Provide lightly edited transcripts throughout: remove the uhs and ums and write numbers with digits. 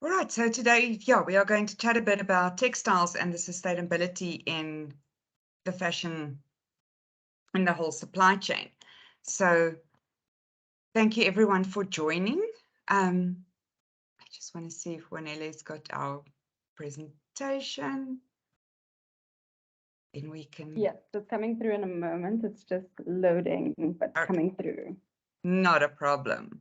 All right, so today, yeah, we are going to chat a bit about textiles and the sustainability in the fashion and the whole supply chain. So thank you everyone for joining. I just want to see if Wanele's got our presentation. Then we can. Yes, it's coming through in a moment. It's just loading, but Okay, coming through. not a problem.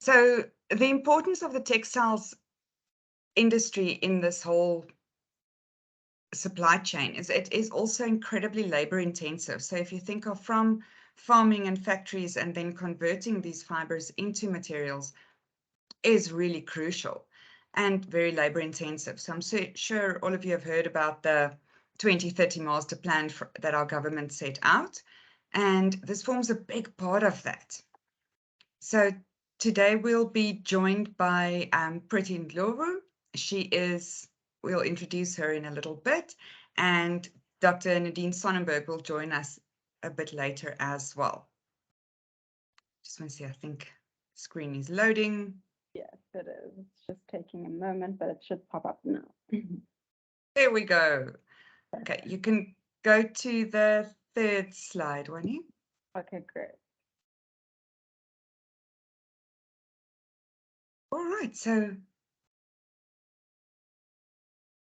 So the importance of the textiles industry in this whole supply chain is it is also incredibly labor intensive. So if you think of from farming and factories and then converting these fibers into materials is really crucial and very labor intensive. So I'm sure all of you have heard about the 2030 master plan that our government set out, and this forms a big part of that. So today we'll be joined by Pretty Ndlovu. We'll introduce her in a little bit, and Dr. Nadine Sonenberg will join us a bit later as well. Just want to see, I think screen is loading. Yes, it is. It's just taking a moment, but it should pop up now. There we go. Okay, you can go to the third slide, won't you? Okay, great. All right, so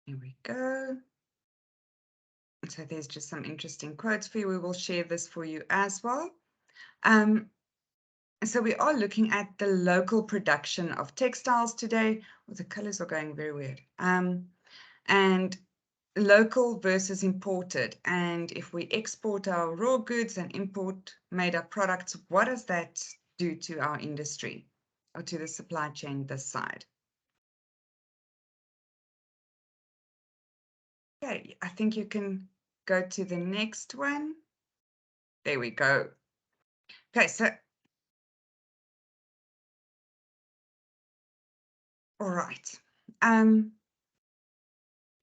here we go. So there's just some interesting quotes for you. We will share this for you as well. So we are looking at the local production of textiles today. Well, the colors are going very weird. And local versus imported. And if we export our raw goods and import made up products, what does that do to our industry or to the supply chain this side? Okay, I think you can go to the next one. There we go. Okay, so all right.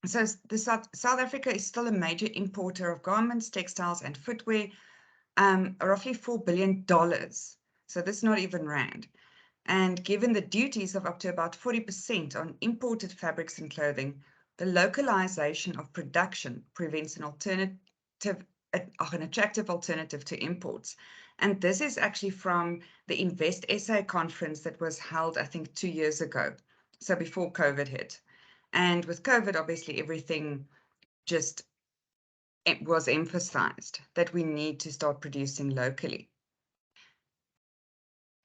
So South Africa is still a major importer of garments, textiles, and footwear, roughly $4 billion. So this is not even rand. And given the duties of up to about 40% on imported fabrics and clothing, the localization of production prevents an attractive alternative to imports. And this is actually from the Invest SA conference that was held, I think, 2 years ago. So before COVID hit. And with COVID, obviously, everything just it was emphasized that we need to start producing locally.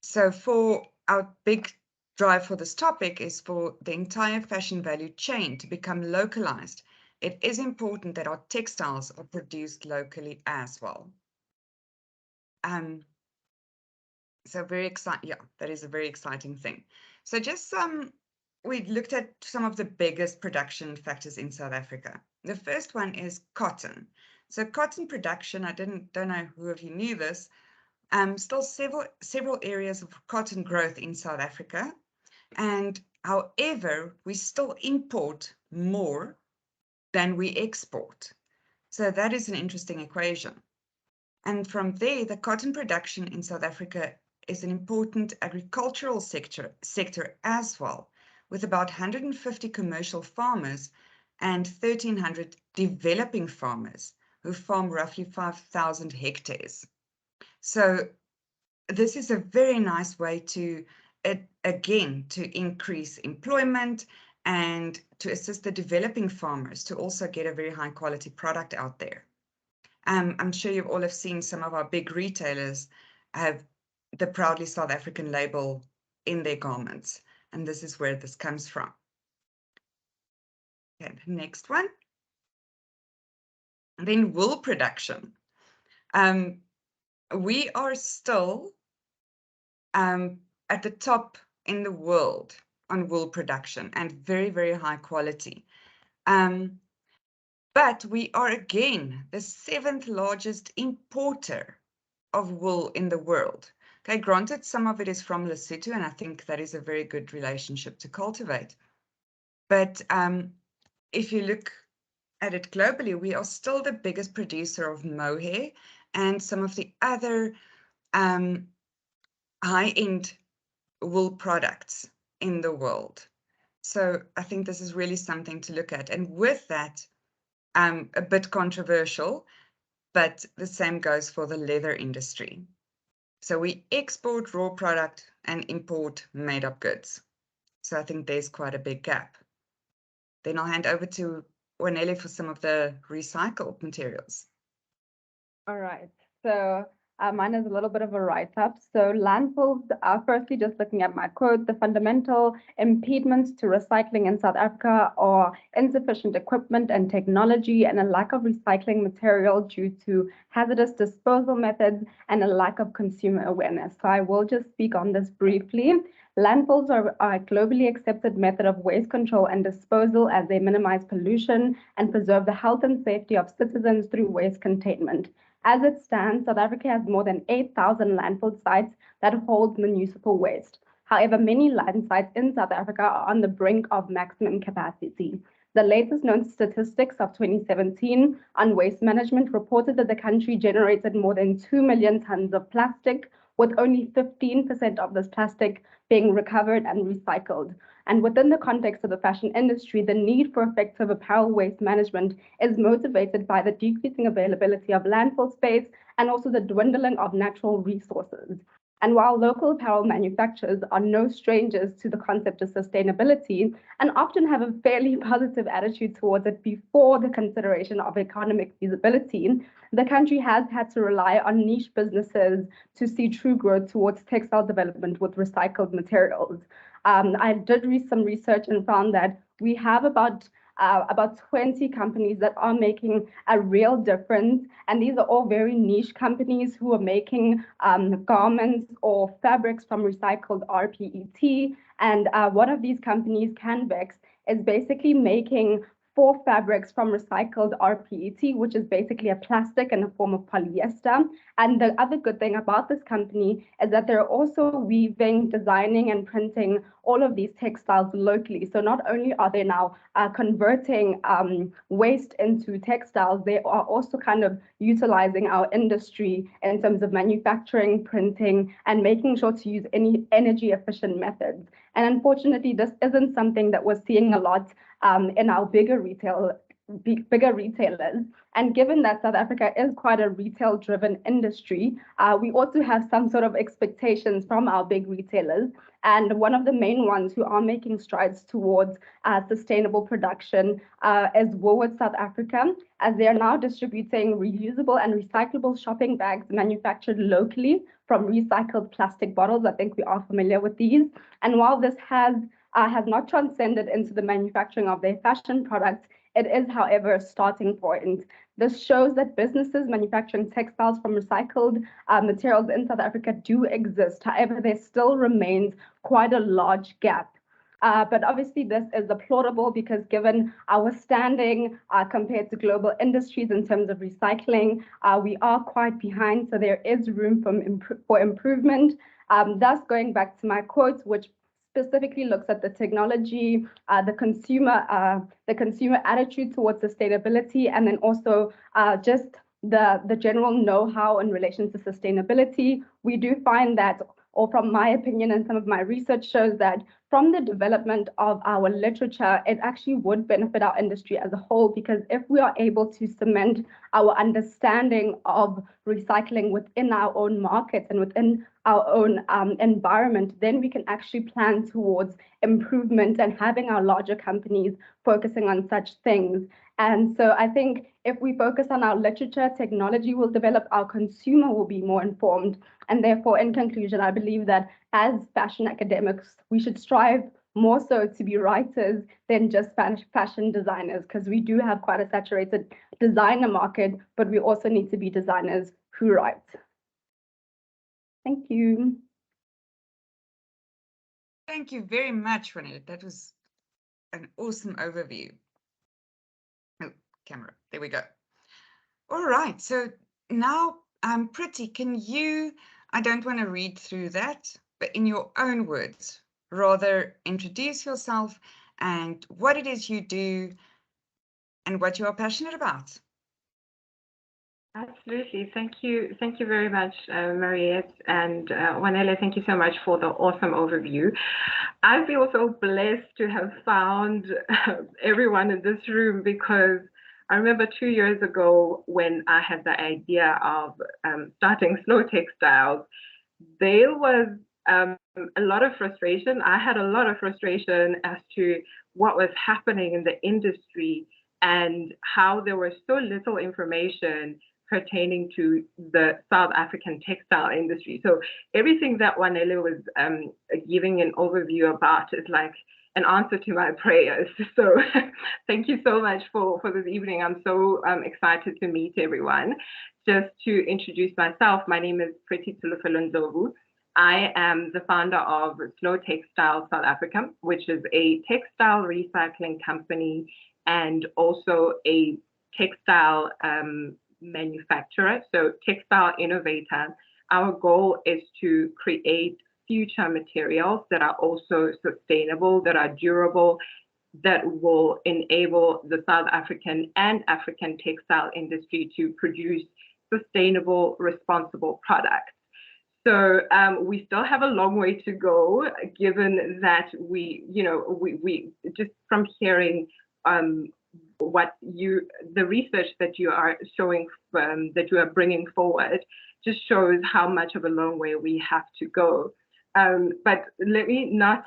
So for our big drive for this topic is for the entire fashion value chain to become localized. It is important that our textiles are produced locally as well. So very exciting. Yeah, that is a very exciting thing. So just we looked at some of the biggest production factors in South Africa. The first one is cotton. So cotton production, I don't know who of you knew this, still several areas of cotton growth in South Africa. And however, we still import more than we export. So that is an interesting equation. And from there, the cotton production in South Africa is an important agricultural sector as well, with about 150 commercial farmers and 1,300 developing farmers who farm roughly 5,000 hectares. So this is a very nice way to, again, to increase employment and to assist the developing farmers to also get a very high quality product out there. I'm sure you all have seen some of our big retailers have the proudly South African label in their garments, and this is where this comes from. Okay, the next one. And then wool production. We are still at the top in the world on wool production and very, very high quality. But we are again the 7th largest importer of wool in the world. Okay, granted, some of it is from Lesotho, and I think that is a very good relationship to cultivate. But if you look at it globally, we are still the biggest producer of mohair and some of the other high-end wool products in the world. So I think this is really something to look at. And with that, a bit controversial, but the same goes for the leather industry. So we export raw product and import made-up goods. So I think there's quite a big gap. Then I'll hand over to Wanele for some of the recycled materials. All right. So mine is a little bit of a write-up. So landfills, firstly, just looking at my quote, the fundamental impediments to recycling in South Africa are insufficient equipment and technology and a lack of recycling material due to hazardous disposal methods and a lack of consumer awareness. So I will just speak on this briefly. Landfills are a globally accepted method of waste control and disposal as they minimize pollution and preserve the health and safety of citizens through waste containment. As it stands, South Africa has more than 8,000 landfill sites that hold municipal waste. However, many land sites in South Africa are on the brink of maximum capacity. The latest known statistics of 2017 on waste management reported that the country generated more than 2 million tons of plastic, with only 15% of this plastic being recovered and recycled. And within the context of the fashion industry, the need for effective apparel waste management is motivated by the decreasing availability of landfill space and also the dwindling of natural resources. And while local apparel manufacturers are no strangers to the concept of sustainability and often have a fairly positive attitude towards it before the consideration of economic feasibility, the country has had to rely on niche businesses to see true growth towards textile development with recycled materials. I did some research and found that we have about 20 companies that are making a real difference. And these are all very niche companies who are making garments or fabrics from recycled rPET. And one of these companies, Canvex, is basically making 4 fabrics from recycled rPET, which is basically a plastic in a form of polyester. And the other good thing about this company is that they're also weaving, designing, and printing all of these textiles locally. So not only are they now converting waste into textiles, they are also kind of utilizing our industry in terms of manufacturing, printing, and making sure to use any energy efficient methods. And unfortunately, this isn't something that we're seeing a lot in our bigger retailers. And given that South Africa is quite a retail-driven industry, we also have some sort of expectations from our big retailers. And one of the main ones who are making strides towards sustainable production is Woolworths South Africa, as they are now distributing reusable and recyclable shopping bags manufactured locally from recycled plastic bottles. I think we are familiar with these. And while this has not transcended into the manufacturing of their fashion products, it is, however, a starting point. This shows that businesses manufacturing textiles from recycled materials in South Africa do exist. However, there still remains quite a large gap. But obviously, this is applaudable because given our standing compared to global industries in terms of recycling, we are quite behind. So there is room for improvement. Thus, going back to my quote, which specifically looks at the technology, the consumer attitude towards sustainability, and then also just the general know-how in relation to sustainability. We do find that, or from my opinion and some of my research shows that from the development of our literature, it actually would benefit our industry as a whole, because if we are able to cement our understanding of recycling within our own markets and within our own environment, then we can actually plan towards improvement and having our larger companies focusing on such things. And so I think if we focus on our literature, technology will develop, our consumer will be more informed. And therefore, in conclusion, I believe that as fashion academics, we should strive more so to be writers than just fashion designers, because we do have quite a saturated designer market, but we also need to be designers who write. Thank you. Thank you very much, Renée. That was an awesome overview. Oh, camera, there we go. All right, so now, Pretty, can you, I don't want to read through that, but in your own words, rather introduce yourself and what it is you do and what you are passionate about. Absolutely. Thank you very much, Mariette, and Wanele, thank you so much for the awesome overview. I feel so blessed to have found everyone in this room because I remember 2 years ago when I had the idea of starting Slow Textiles, there was a lot of frustration. I had a lot of frustration as to what was happening in the industry and how there was so little information pertaining to the South African textile industry. So everything that Wanele was giving an overview about is like an answer to my prayers. So thank you so much for this evening. I'm so excited to meet everyone. Just to introduce myself, my name is Pretty Tulufelo Ndlovu. I am the founder of Slow Textile South Africa, which is a textile recycling company and also a textile manufacturer, so textile innovator. Our goal is to create future materials that are also sustainable, that are durable, that will enable the South African and African textile industry to produce sustainable, responsible products. So we still have a long way to go, given that we just from hearing the research that you are showing, that you are bringing forward, just shows how much of a long way we have to go. But let me not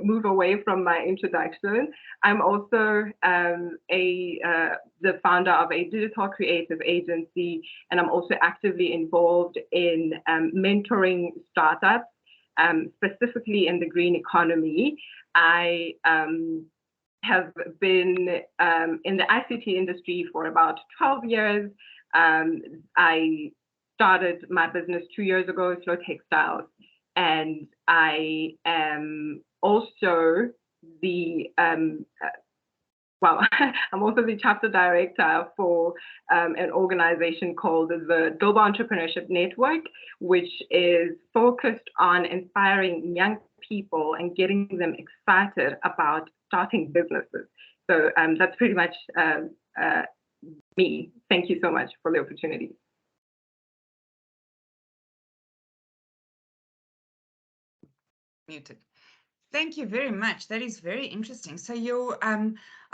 move away from my introduction. I'm also the founder of a digital creative agency, and I'm also actively involved in mentoring startups, specifically in the green economy. I have been in the ICT industry for about 12 years. I started my business 2 years ago, Slow Textiles, and I am also the I'm also the chapter director for an organization called the Global Entrepreneurship Network, which is focused on inspiring young people and getting them excited about starting businesses. So that's pretty much me. Thank you so much for the opportunity. Muted. Thank you very much. That is very interesting. So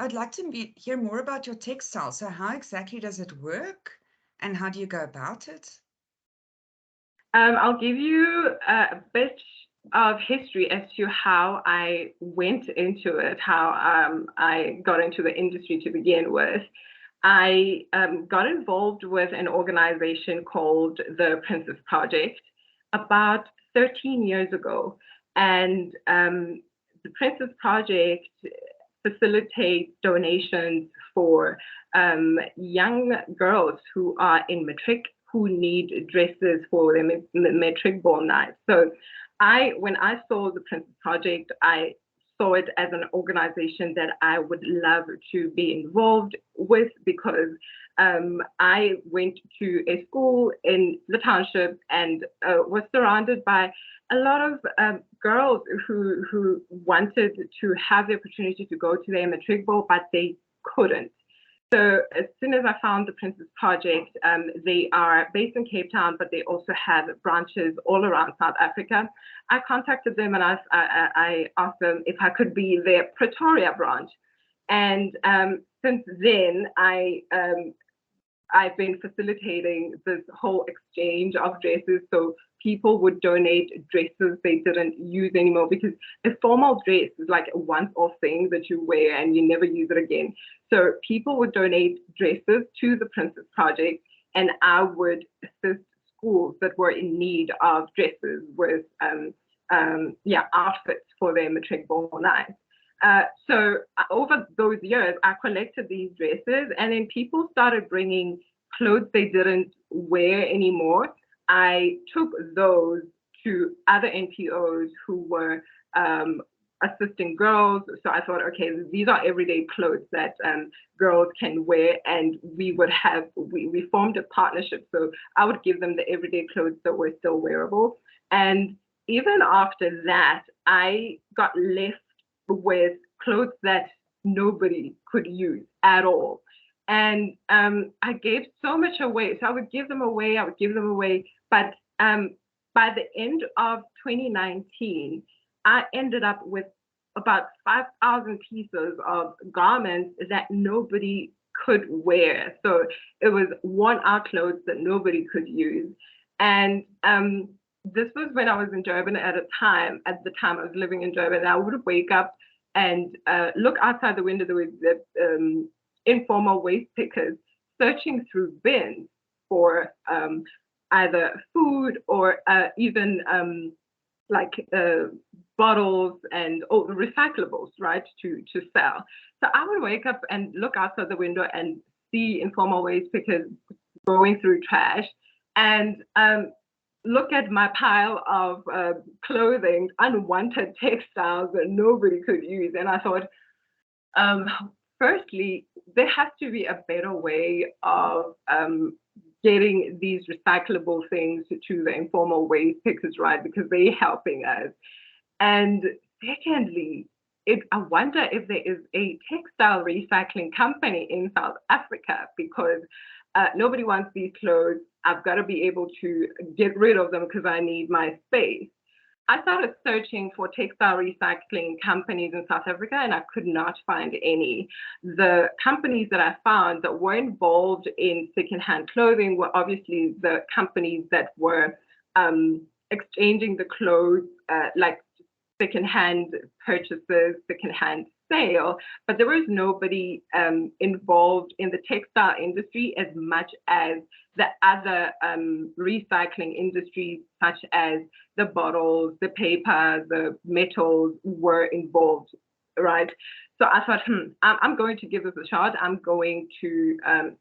I'd like to hear more about your textile. So how exactly does it work and how do you go about it? I'll give you a bit of history as to how I went into it, how I got into the industry to begin with. I got involved with an organization called the Princess Project about 13 years ago. And the Princess Project facilitates donations for young girls who are in matric, who need dresses for their matric ball night. So when I saw the Princess Project, I saw it as an organization that I would love to be involved with because I went to a school in the township and was surrounded by a lot of girls who wanted to have the opportunity to go to their matric ball, but they couldn't. So as soon as I found the Princess Project, they are based in Cape Town, but they also have branches all around South Africa. I contacted them and I asked them if I could be their Pretoria branch. And since then, I've been facilitating this whole exchange of dresses. So people would donate dresses they didn't use anymore because a formal dress is like a once-off thing that you wear and you never use it again. So people would donate dresses to the Princess Project, and I would assist schools that were in need of dresses with outfits for their matric ball night. So over those years, I collected these dresses, and then people started bringing clothes they didn't wear anymore. I took those to other NPOs who were assisting girls. So I thought, okay, these are everyday clothes that girls can wear, and we formed a partnership. So I would give them the everyday clothes that were still wearable. And even after that, I got left with clothes that nobody could use at all. And I gave so much away. So I would give them away, But by the end of 2019, I ended up with about 5,000 pieces of garments that nobody could wear. So it was worn out clothes that nobody could use. And this was when I was in Durban at the time I was living in Durban. I would wake up and look outside the window. There was the informal waste pickers searching through bins for either food or even like bottles and recyclables, right, to sell. So I would wake up and look outside the window and see informal waste pickers going through trash and look at my pile of clothing, unwanted textiles that nobody could use. And I thought, firstly, there has to be a better way of getting these recyclable things to the informal waste pickers, right? Because they're helping us. And secondly, I wonder if there is a textile recycling company in South Africa, because nobody wants these clothes. I've got to be able to get rid of them because I need my space. I started searching for textile recycling companies in South Africa, and I could not find any. The companies that I found that were involved in secondhand clothing were obviously the companies that were exchanging the clothes, like secondhand purchases, secondhand sale, but there was nobody involved in the textile industry as much as the other recycling industries, such as the bottles, the paper, the metals were involved, right? So I thought, I'm going to give this a shot. I'm going to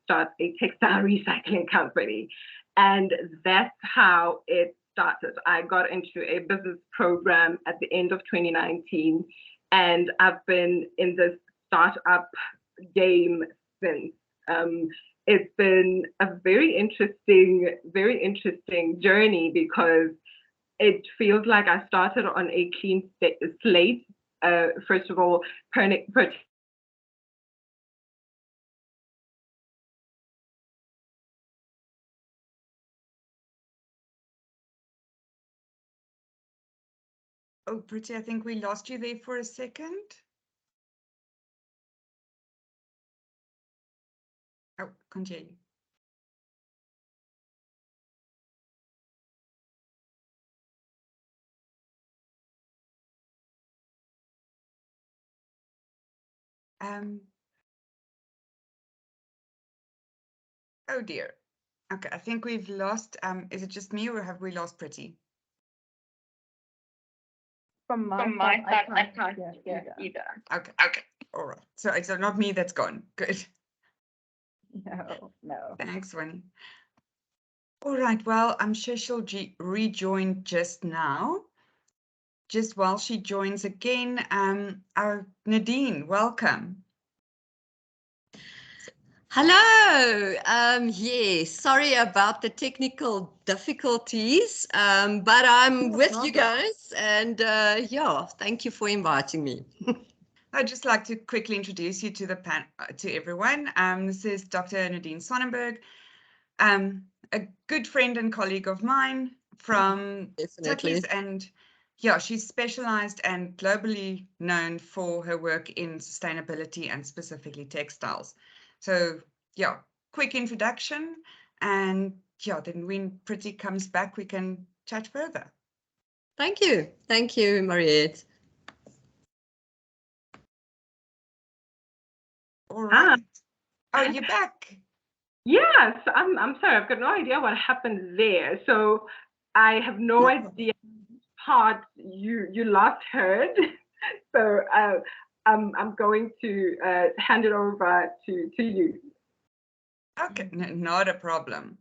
start a textile recycling company. And that's how it started. I got into a business program at the end of 2019, and I've been in this startup game since. It's been a very interesting journey, because it feels like I started on a clean slate. First of all, Oh, Pretty, I think we lost you there for a second. Oh, continue. Oh dear. Okay, I think we've lost, is it just me or have we lost Pretty? From my side, I can't hear either. Okay, all right. So it's not me that's gone. Good. No. Thanks, Winnie. All right, well, I'm sure she'll rejoin just now. Just while she joins again, Nadine, welcome. Hello. Yes, sorry about the technical difficulties, but I'm with you guys, and yeah, thank you for inviting me. I'd just like to quickly introduce you to to everyone. This is Dr. Nadine Sonenberg, a good friend and colleague of mine from Textiles, and yeah, she's specialized and globally known for her work in sustainability and specifically textiles. So yeah, quick introduction, and yeah, then when Pretty comes back, we can chat further. Thank you, Mariette. All right. Oh, you're back. Yes, I'm sorry. I've got no idea what happened there. So I have no idea part you last heard. So I'm going to hand it over to you. Okay, not a problem.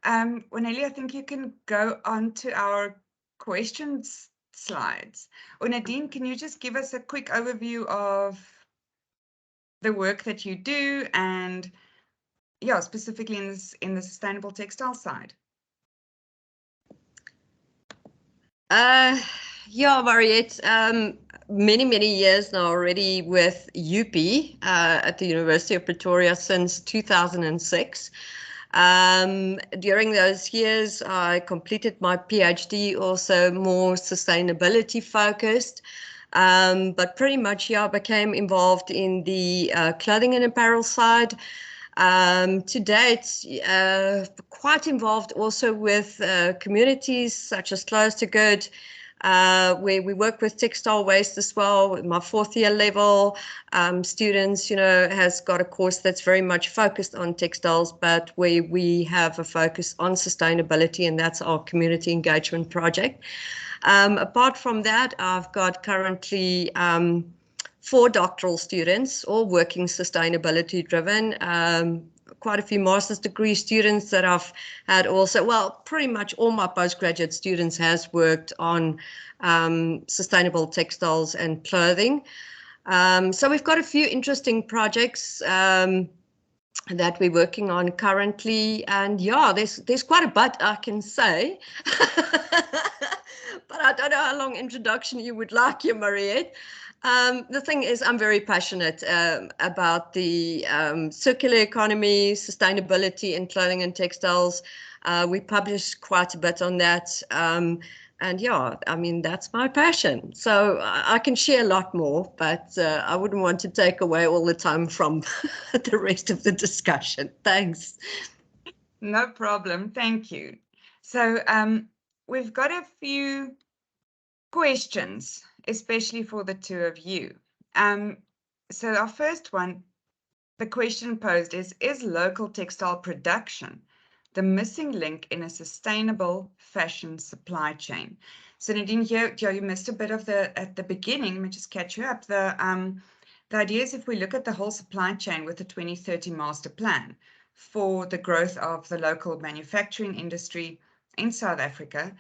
Winelli, I think you can go on to our questions slides. Or Nadine, can you just give us a quick overview of the work that you do, and yeah, specifically in the sustainable textile side? Yeah, Mariette. many years now already with UP at the University of Pretoria since 2006. During those years, I completed my PhD, also more sustainability focused. But pretty much, yeah, I became involved in the clothing and apparel side. To date, quite involved also with communities such as Close to Good, where we work with textile waste as well. My 4th year level students, has got a course that's very much focused on textiles, but where we have a focus on sustainability, and that's our community engagement project. Apart from that, I've got currently 4 doctoral students, all working sustainability driven. Quite a few master's degree students that I've had also. Well, pretty much all my postgraduate students has worked on sustainable textiles and clothing. So we've got a few interesting projects that we're working on currently, and yeah, there's quite a bit I can say. But I don't know how long introduction you would like here, Mariette. The thing is, I'm very passionate about the circular economy, sustainability in clothing and textiles. We publish quite a bit on that. And yeah, I mean, that's my passion. So I can share a lot more, but I wouldn't want to take away all the time from the rest of the discussion. Thanks. No problem. Thank you. So we've got a few questions, especially for the two of you. So our first one, the question posed is local textile production the missing link in a sustainable fashion supply chain? So Nadine, here, you missed a bit of at the beginning. Let me just catch you up. The idea is if we look at the whole supply chain with the 2030 master plan for the growth of the local manufacturing industry in South Africa,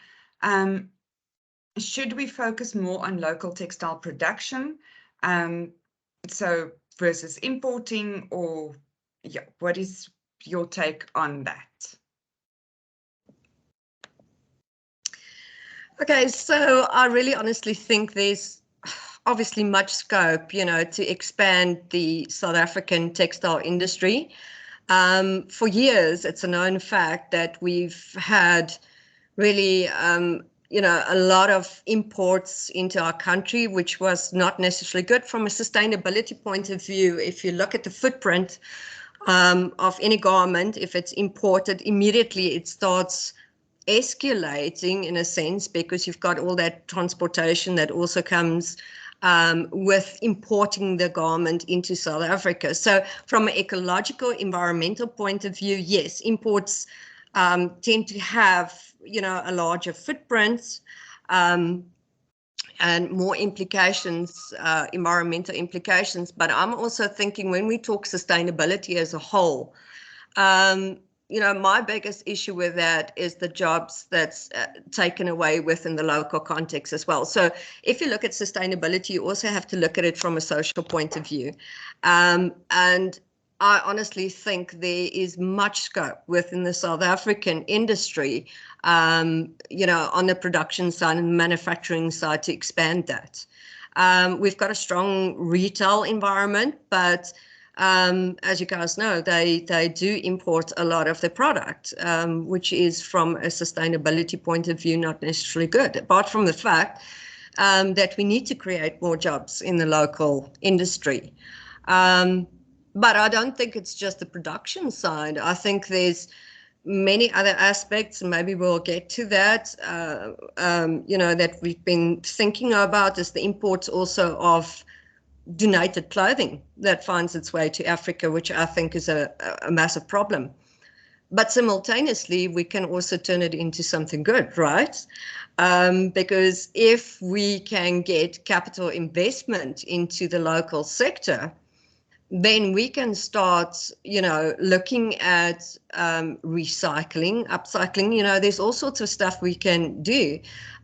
should we focus more on local textile production, so versus importing, or yeah, what is your take on that? Okay, so I really honestly think there's obviously much scope, to expand the South African textile industry. For years, it's a known fact that we've had really a lot of imports into our country, which was not necessarily good from a sustainability point of view. If you look at the footprint of any garment, if it's imported, immediately it starts escalating in a sense, because you've got all that transportation that also comes with importing the garment into South Africa. So from an ecological, environmental point of view, yes, imports tend to have a larger footprint and more implications, environmental implications. But I'm also thinking when we talk sustainability as a whole, my biggest issue with that is the jobs that's taken away within the local context as well. So if you look at sustainability, you also have to look at it from a social point of view. And I honestly think there is much scope within the South African industry, on the production side and manufacturing side to expand that. We've got a strong retail environment, but as you guys know, they do import a lot of the product, which is from a sustainability point of view not necessarily good, apart from the fact that we need to create more jobs in the local industry. But I don't think it's just the production side. I think there's many other aspects, and maybe we'll get to that, that we've been thinking about, is the imports also of donated clothing that finds its way to Africa, which I think is a massive problem. But simultaneously, we can also turn it into something good, right? Because if we can get capital investment into the local sector, then we can start, looking at recycling, upcycling. There's all sorts of stuff we can do.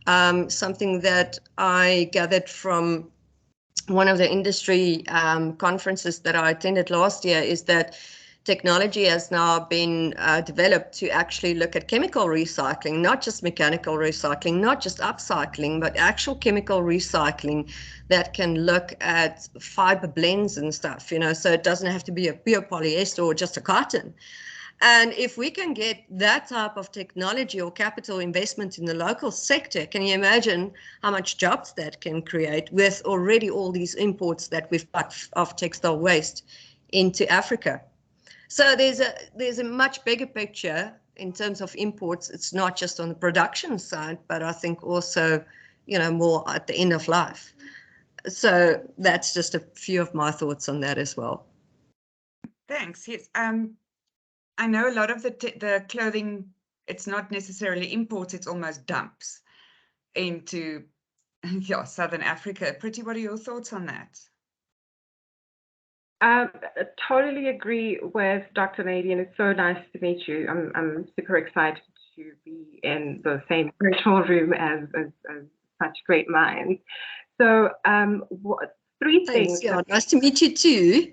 Something that I gathered from one of the industry conferences that I attended last year is that technology has now been developed to actually look at chemical recycling, not just mechanical recycling, not just upcycling, but actual chemical recycling that can look at fiber blends and stuff, you know, so it doesn't have to be a pure polyester or just a cotton. And if we can get that type of technology or capital investment in the local sector, can you imagine how much jobs that can create with already all these imports that we've got of textile waste into Africa? So there's a much bigger picture in terms of imports. It's not just on the production side, but I think also, you know, more at the end of life. So that's just a few of my thoughts on that as well. Thanks. Yes. I know a lot of the clothing, it's not necessarily imports, it's almost dumps into Southern Africa. Pretty, what are your thoughts on that? Totally agree with Dr. Nadine. It's so nice to meet you. I'm super excited to be in the same virtual room as such great minds. So three things. Yeah, nice to meet you too.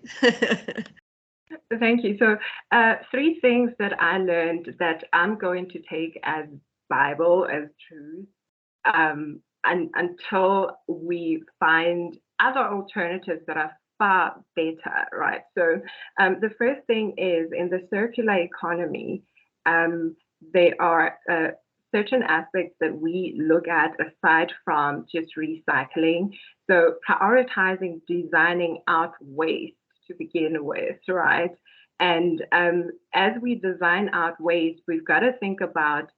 Thank you. So three things that I learned that I'm going to take as Bible, as truth, and until we find other alternatives that are far better, right? So the first thing is, in the circular economy, there are certain aspects that we look at aside from just recycling. So prioritizing designing out waste to begin with, right? And as we design out waste, we've got to think about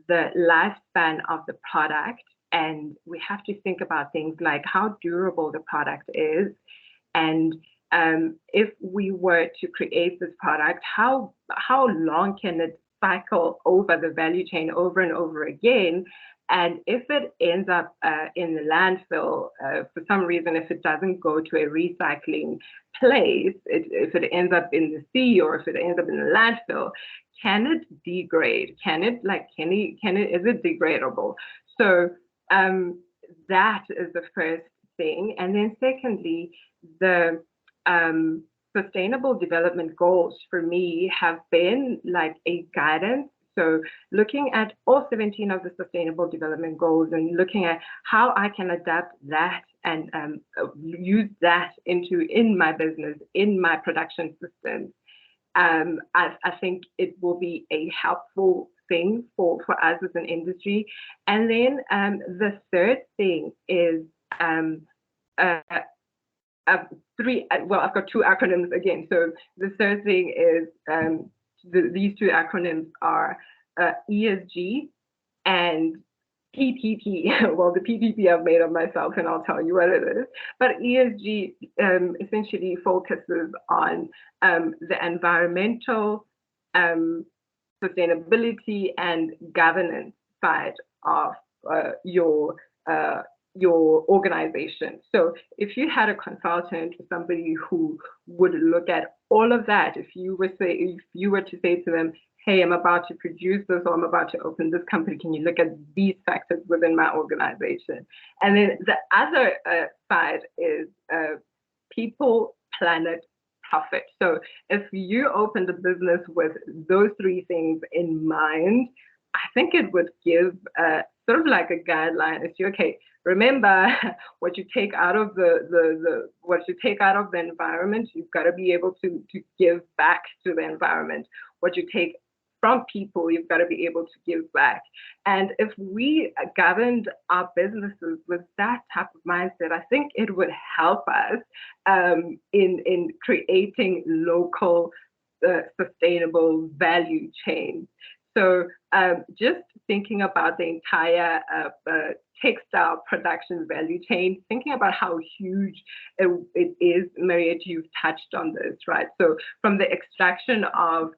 the lifespan of the product, and we have to think about things like how durable the product is, and if we were to create this product, how long can it cycle over the value chain over and over again? And if it ends up in the landfill, for some reason, if it doesn't go to a recycling place, if it ends up in the sea or if it ends up in the landfill, can it degrade? Is it degradable? So that is the first thing. And then secondly, the Sustainable Development Goals for me have been like a guidance. So looking at all 17 of the Sustainable Development Goals and looking at how I can adapt that and use that in my business, in my production systems, I think it will be a helpful thing for us as an industry. And then the third thing is I've got two acronyms again. So the third thing is these two acronyms are ESG and PPP. Well, the PPP I've made of myself, and I'll tell you what it is. But ESG essentially focuses on the environmental, sustainability, and governance side of your organization. So if you had a consultant or somebody who would look at all of that, if you were to say to them, hey, I'm about to produce this, or I'm about to open this company, can you look at these factors within my organization? And then the other side is people, planet, profit. So if you open the business with those three things in mind, I think it would give sort of like a guideline as to, okay, remember what you take out of the environment, you've got to be able to give back to the environment. What you take from people, you've got to be able to give back. And if we governed our businesses with that type of mindset, I think it would help us in creating local sustainable value chains. So just thinking about the entire textile production value chain, thinking about how huge it is. Mariette, you've touched on this, right? So from the extraction of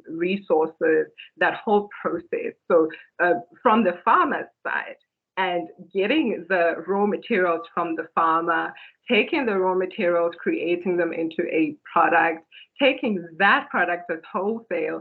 resources, that whole process. So from the farmer's side, and getting the raw materials from the farmer, taking the raw materials, creating them into a product, taking that product as wholesale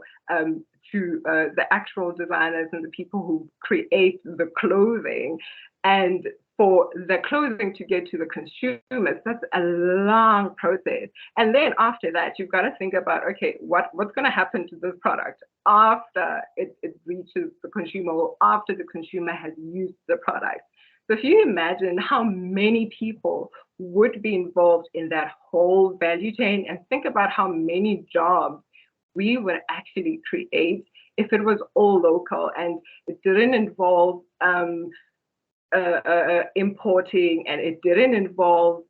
to the actual designers and the people who create the clothing. And for the clothing to get to the consumers, that's a long process. And then after that, you've got to think about, okay, what's going to happen to this product after it reaches the consumer, or after the consumer has used the product. So if you imagine how many people would be involved in that whole value chain, and think about how many jobs we would actually create if it was all local and it didn't involve importing, and it didn't involve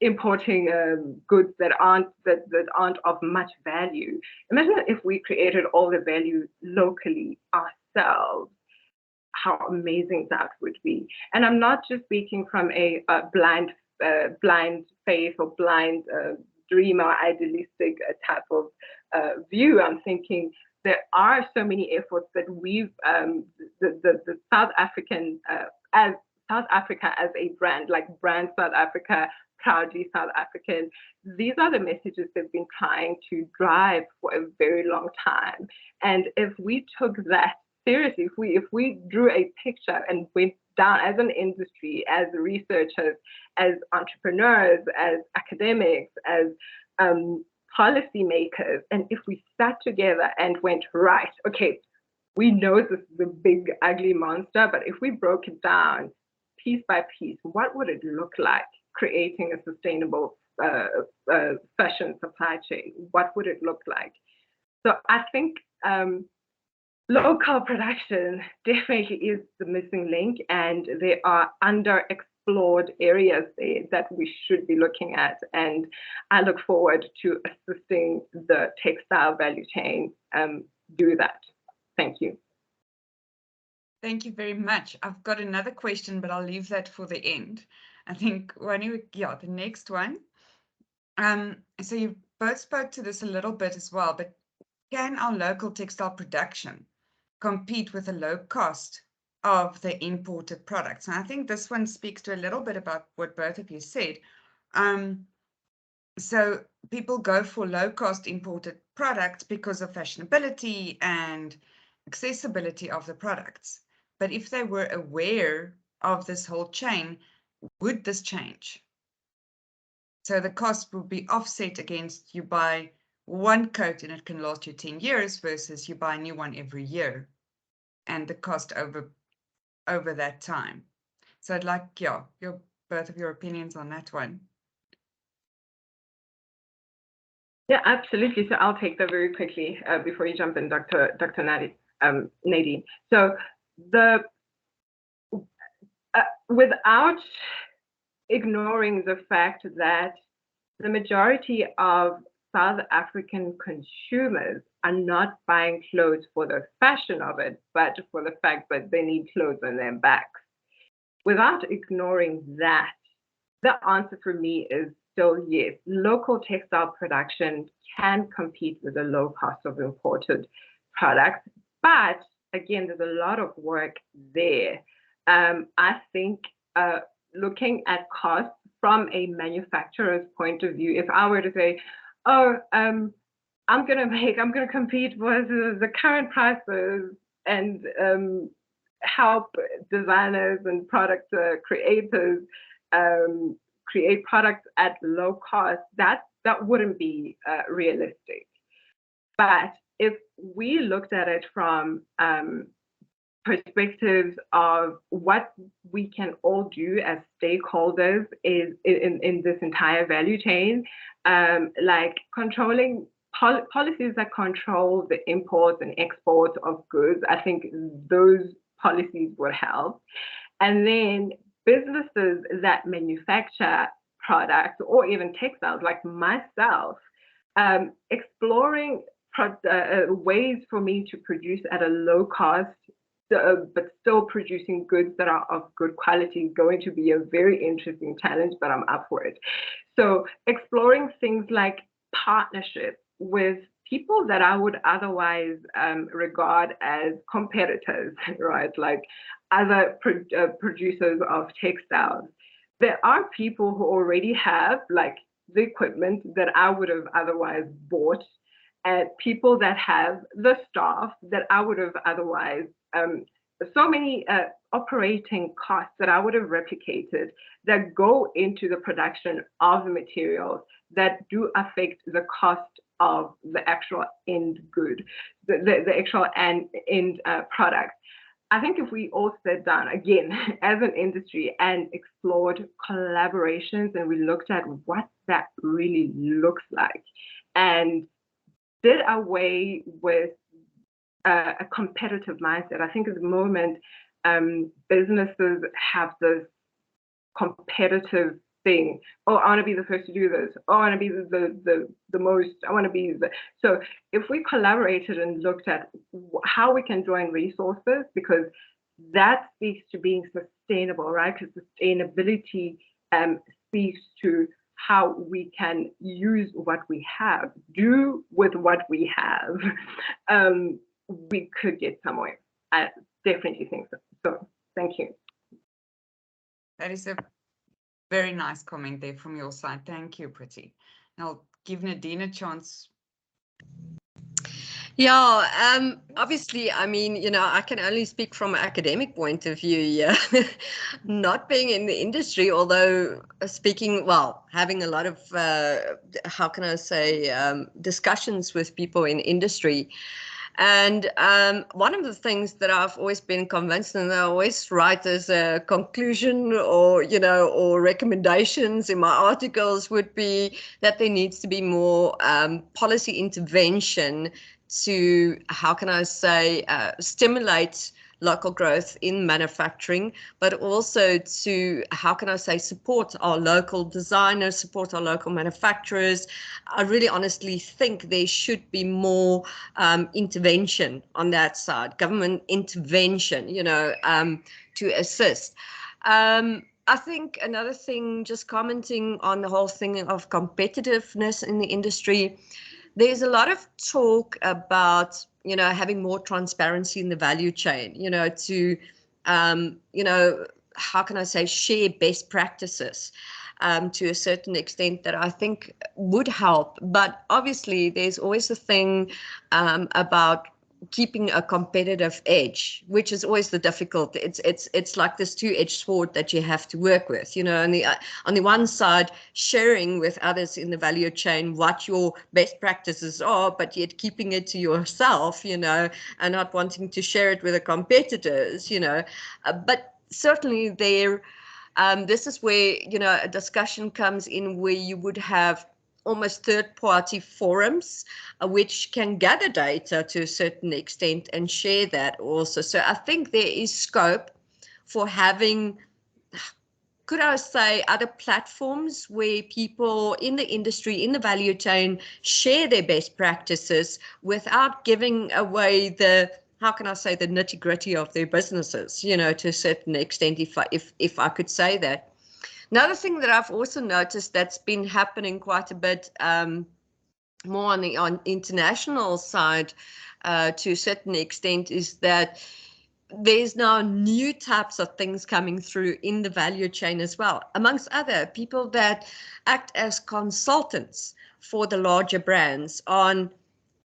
importing goods that aren't of much value. Imagine if we created all the value locally ourselves, how amazing that would be. And I'm not just speaking from a blind faith or blind dream or idealistic type of view. I'm thinking there are so many efforts that we've, the South African, as South Africa as a brand, like Brand South Africa, proudly South African. These are the messages they've been trying to drive for a very long time. And if we took that seriously, if we drew a picture and went down as an industry, as researchers, as entrepreneurs, as academics, as policymakers, and if we sat together and went, right, okay, we know this is a big, ugly monster, but if we broke it down piece by piece, what would it look like creating a sustainable fashion supply chain? What would it look like? So I think local production definitely is the missing link, and there are underexplored areas there that we should be looking at. And I look forward to assisting the textile value chain do that. Thank you. Thank you very much. I've got another question, but I'll leave that for the end. I think the next one. So you both spoke to this a little bit as well, but can our local textile production compete with the low cost of the imported products? And I think this one speaks to a little bit about what both of you said. So people go for low cost imported products because of fashionability and accessibility of the products. But if they were aware of this whole chain, would this change? So the cost would be offset against you buy one coat and it can last you 10 years versus you buy a new one every year, and the cost over that time. So I'd like, both of your opinions on that one. Yeah, absolutely. So I'll take that very quickly before you jump in, Dr. Nadine. So without ignoring the fact that the majority of South African consumers are not buying clothes for the fashion of it, but for the fact that they need clothes on their backs. Without ignoring that, the answer for me is still yes. Local textile production can compete with the low cost of imported products, but again, there's a lot of work there. I think looking at costs from a manufacturer's point of view, if I were to say, oh, I'm going to compete with the current prices and help designers and product creators create products at low cost, that wouldn't be realistic. But if we looked at it from perspectives of what we can all do as stakeholders is in this entire value chain, like controlling policies that control the imports and exports of goods, I think those policies would help. And then businesses that manufacture products or even textiles, like myself, exploring ways for me to produce at a low cost, but still producing goods that are of good quality is going to be a very interesting challenge, but I'm up for it. So exploring things like partnership with people that I would otherwise regard as competitors, right? Like other producers of textiles. There are people who already have like the equipment that I would have otherwise bought, and people that have the staff that I would have otherwise so many operating costs that I would have replicated that go into the production of the materials that do affect the cost of the actual end good, the actual end product. I think if we all sat down again as an industry and explored collaborations and we looked at what that really looks like and did away with a competitive mindset. I think at the moment, businesses have this competitive thing. Oh, I want to be the first to do this. Oh, I want to be the most. I want to be the. So if we collaborated and looked at how we can join resources, because that speaks to being sustainable, right? Because sustainability speaks to how we can use what we have, do with what we have. We could get somewhere. I definitely think so. So thank you. That is a very nice comment there from your side. Thank you, Pretty. I'll give Nadine a chance. Yeah, obviously, I mean, you know, I can only speak from an academic point of view, yeah. Not being in the industry, although speaking, well, having a lot of, how can I say, discussions with people in industry. And one of the things that I've always been convinced, and I always write as a conclusion or, you know, or recommendations in my articles would be that there needs to be more policy intervention to, how can I say, stimulate local growth in manufacturing, but also to, how can I say, support our local designers, support our local manufacturers. I really honestly think there should be more intervention on that side, government intervention, you know, to assist. I think another thing, just commenting on the whole thing of competitiveness in the industry, there's a lot of talk about, you know, having more transparency in the value chain, you know, to, you know, how can I say, share best practices to a certain extent that I think would help. But obviously, there's always a thing about keeping a competitive edge, which is always the difficult. It's like this two-edged sword that you have to work with, you know. On the one side, sharing with others in the value chain what your best practices are, but yet keeping it to yourself, you know, and not wanting to share it with the competitors, you know. But certainly there, this is where, you know, a discussion comes in where you would have almost third-party forums which can gather data to a certain extent and share that also. So I think there is scope for having, could I say, other platforms where people in the industry, in the value chain, share their best practices without giving away the, how can I say, the nitty-gritty of their businesses, you know, to a certain extent, if I could say that. Another thing that I've also noticed that's been happening quite a bit more on the international side to a certain extent is that there's now new types of things coming through in the value chain as well, amongst other people that act as consultants for the larger brands on,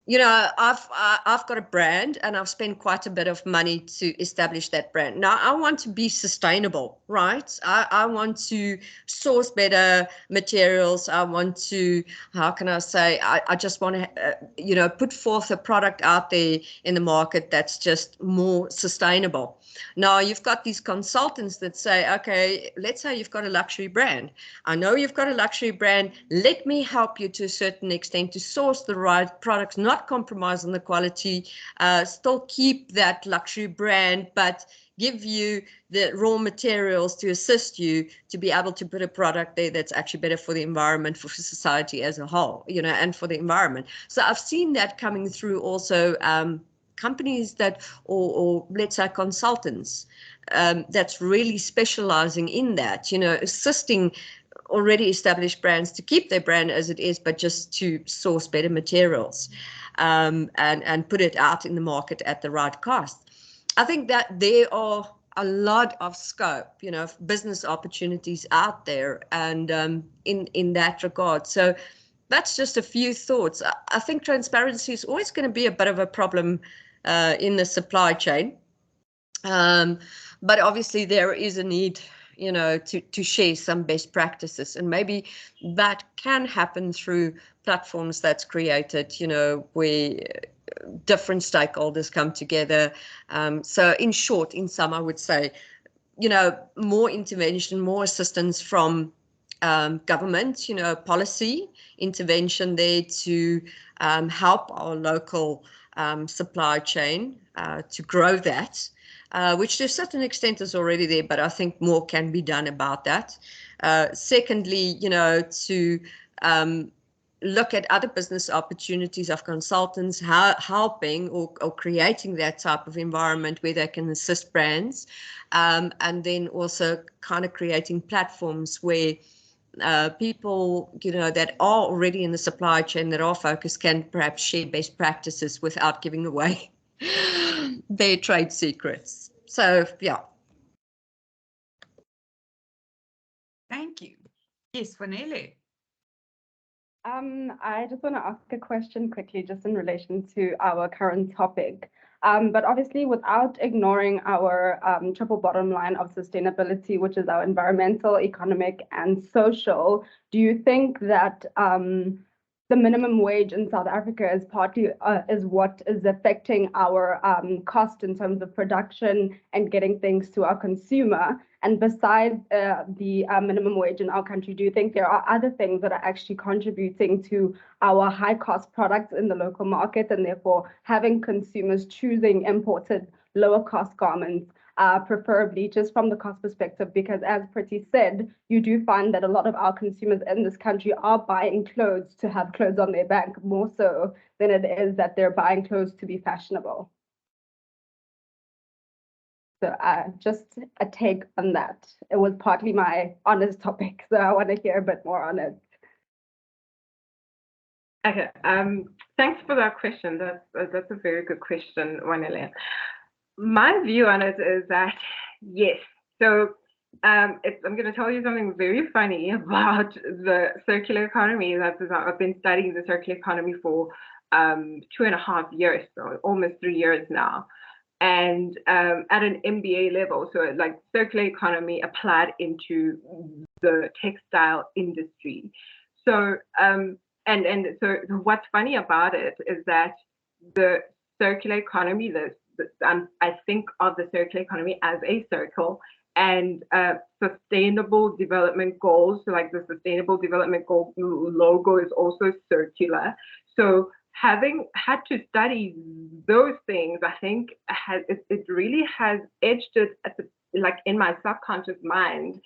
you know, I've got a brand and I've spent quite a bit of money to establish that brand. Now I want to be sustainable, right? I want to source better materials. I want to, how can I say, I just want to, you know, put forth a product out there in the market that's just more sustainable. Now you've got these consultants that say, okay, let's say you've got a luxury brand. I know you've got a luxury brand. Let me help you to a certain extent to source the right products, not compromise on the quality, still keep that luxury brand, but give you the raw materials to assist you to be able to put a product there that's actually better for the environment, for society as a whole, you know, and for the environment. So I've seen that coming through also. Companies that, or let's say consultants, that's really specializing in that, you know, assisting already established brands to keep their brand as it is, but just to source better materials and put it out in the market at the right cost. I think that there are a lot of scope, you know, business opportunities out there, and in that regard. So that's just a few thoughts. I think transparency is always going to be a bit of a problem in the supply chain. But obviously there is a need, you know, to share some best practices, and maybe that can happen through platforms that's created, you know, where different stakeholders come together. So in short, in sum, I would say, you know, more intervention, more assistance from government, you know, policy intervention there to help our local supply chain to grow that, which to a certain extent is already there, but I think more can be done about that. Secondly, you know, to look at other business opportunities of consultants helping or creating that type of environment where they can assist brands, and then also kind of creating platforms where people, you know, that are already in the supply chain, that are focused, can perhaps share best practices without giving away their trade secrets. So, yeah. Thank you. Yes, Vanele. I just want to ask a question quickly, just in relation to our current topic. But obviously, without ignoring our triple bottom line of sustainability, which is our environmental, economic, and social, do you think that the minimum wage in South Africa is partly is what is affecting our cost in terms of production and getting things to our consumer? And besides the minimum wage in our country, do you think there are other things that are actually contributing to our high cost products in the local market, and therefore having consumers choosing imported lower cost garments, preferably just from the cost perspective? Because as Pretty said, you do find that a lot of our consumers in this country are buying clothes to have clothes on their back, more so than it is that they're buying clothes to be fashionable. So just a take on that. It was partly my honest topic, so I want to hear a bit more on it. Okay, thanks for that question. That's a very good question, Wanele. My view on it is that yes. So I'm going to tell you something very funny about the circular economy. I've been studying the circular economy for 2.5 years, so almost 3 years now. And at an MBA level, so like circular economy applied into the textile industry. So so what's funny about it is that the circular economy, I think of the circular economy as a circle, and sustainable development goals. So like the sustainable development goal logo is also circular. So having had to study those things, I think it really has edged it at like in my subconscious mind,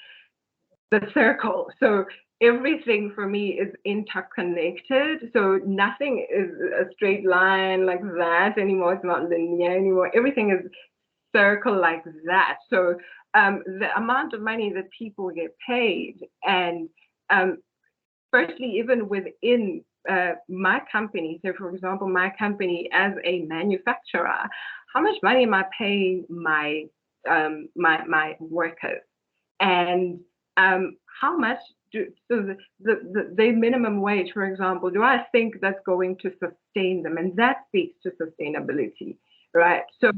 the circle. So everything for me is interconnected. So nothing is a straight line like that anymore. It's not linear anymore. Everything is circle like that. So the amount of money that people get paid, and firstly, even within my company, so for example, my company as a manufacturer, how much money am I paying my my workers, and how much so the minimum wage, for example, do I think that's going to sustain them? And that speaks to sustainability, right? So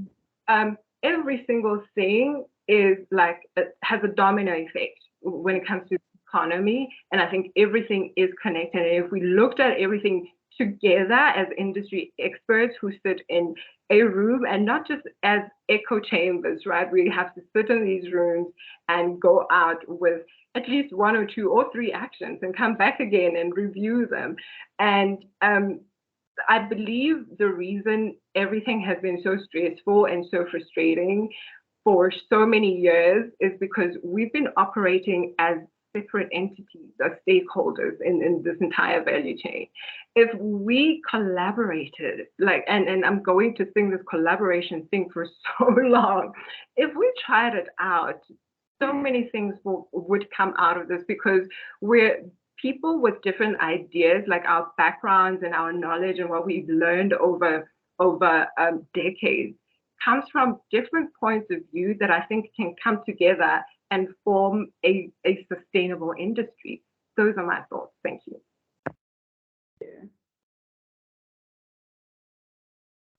every single thing is like has a domino effect when it comes to economy, and I think everything is connected. And if we looked at everything together as industry experts who sit in a room, and not just as echo chambers, right? We have to sit in these rooms and go out with at least 1 or 2 or 3 actions and come back again and review them. And I believe the reason everything has been so stressful and so frustrating for so many years is because we've been operating as separate entities, as stakeholders in this entire value chain. If we collaborated, like, and I'm going to sing this collaboration thing for so long, if we tried it out, so many things would come out of this, because we're people with different ideas, like our backgrounds and our knowledge and what we've learned over decades comes from different points of view that I think can come together and form a sustainable industry. Those are my thoughts. Thank you.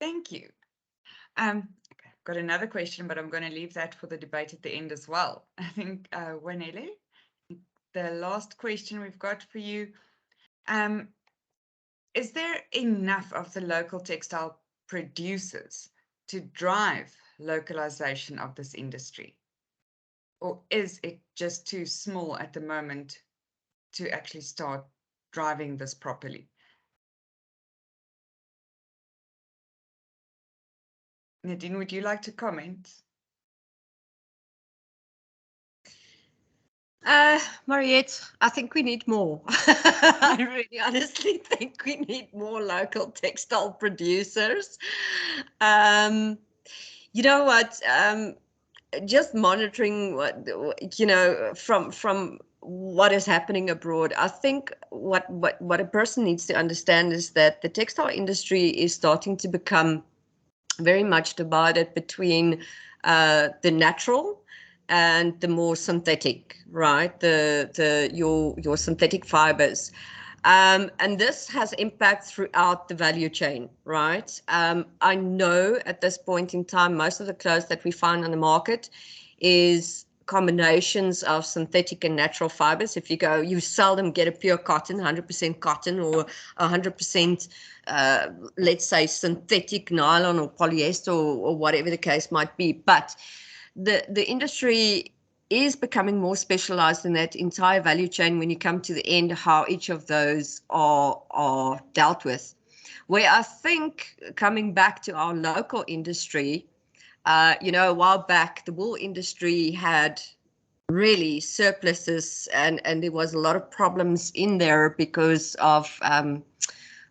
Thank you. got another question, but I'm going to leave that for the debate at the end as well. I think, Wanele, the last question we've got for you. Is there enough of the local textile producers to drive localization of this industry? Or is it just too small at the moment to actually start driving this properly? Nadine, would you like to comment? Mariette, I think we need more. I really honestly think we need more local textile producers. You know what? Just monitoring what from what is happening abroad. I think what a person needs to understand is that the textile industry is starting to become very much divided between the natural and the more synthetic, right? Your synthetic fibers. And this has impact throughout the value chain, right? I know at this point in time, most of the clothes that we find on the market is combinations of synthetic and natural fibers. If you go, you seldom get a pure cotton, 100% cotton, or 100%, let's say, synthetic nylon or polyester, or whatever the case might be. But the industry is becoming more specialized in that entire value chain when you come to the end, how each of those are dealt with. Where I think, coming back to our local industry, a while back, the wool industry had really surpluses, and there was a lot of problems in there because of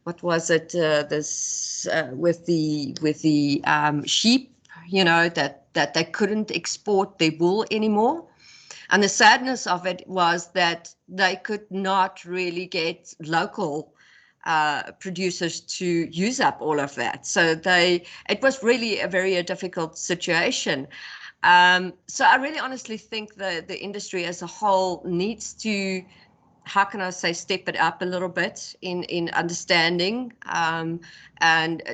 what was it? This with the sheep, that they couldn't export their wool anymore. And the sadness of it was that they could not really get local producers to use up all of that. So it was really a very difficult situation. So I really honestly think the industry as a whole needs to, how can I say, step it up a little bit in understanding and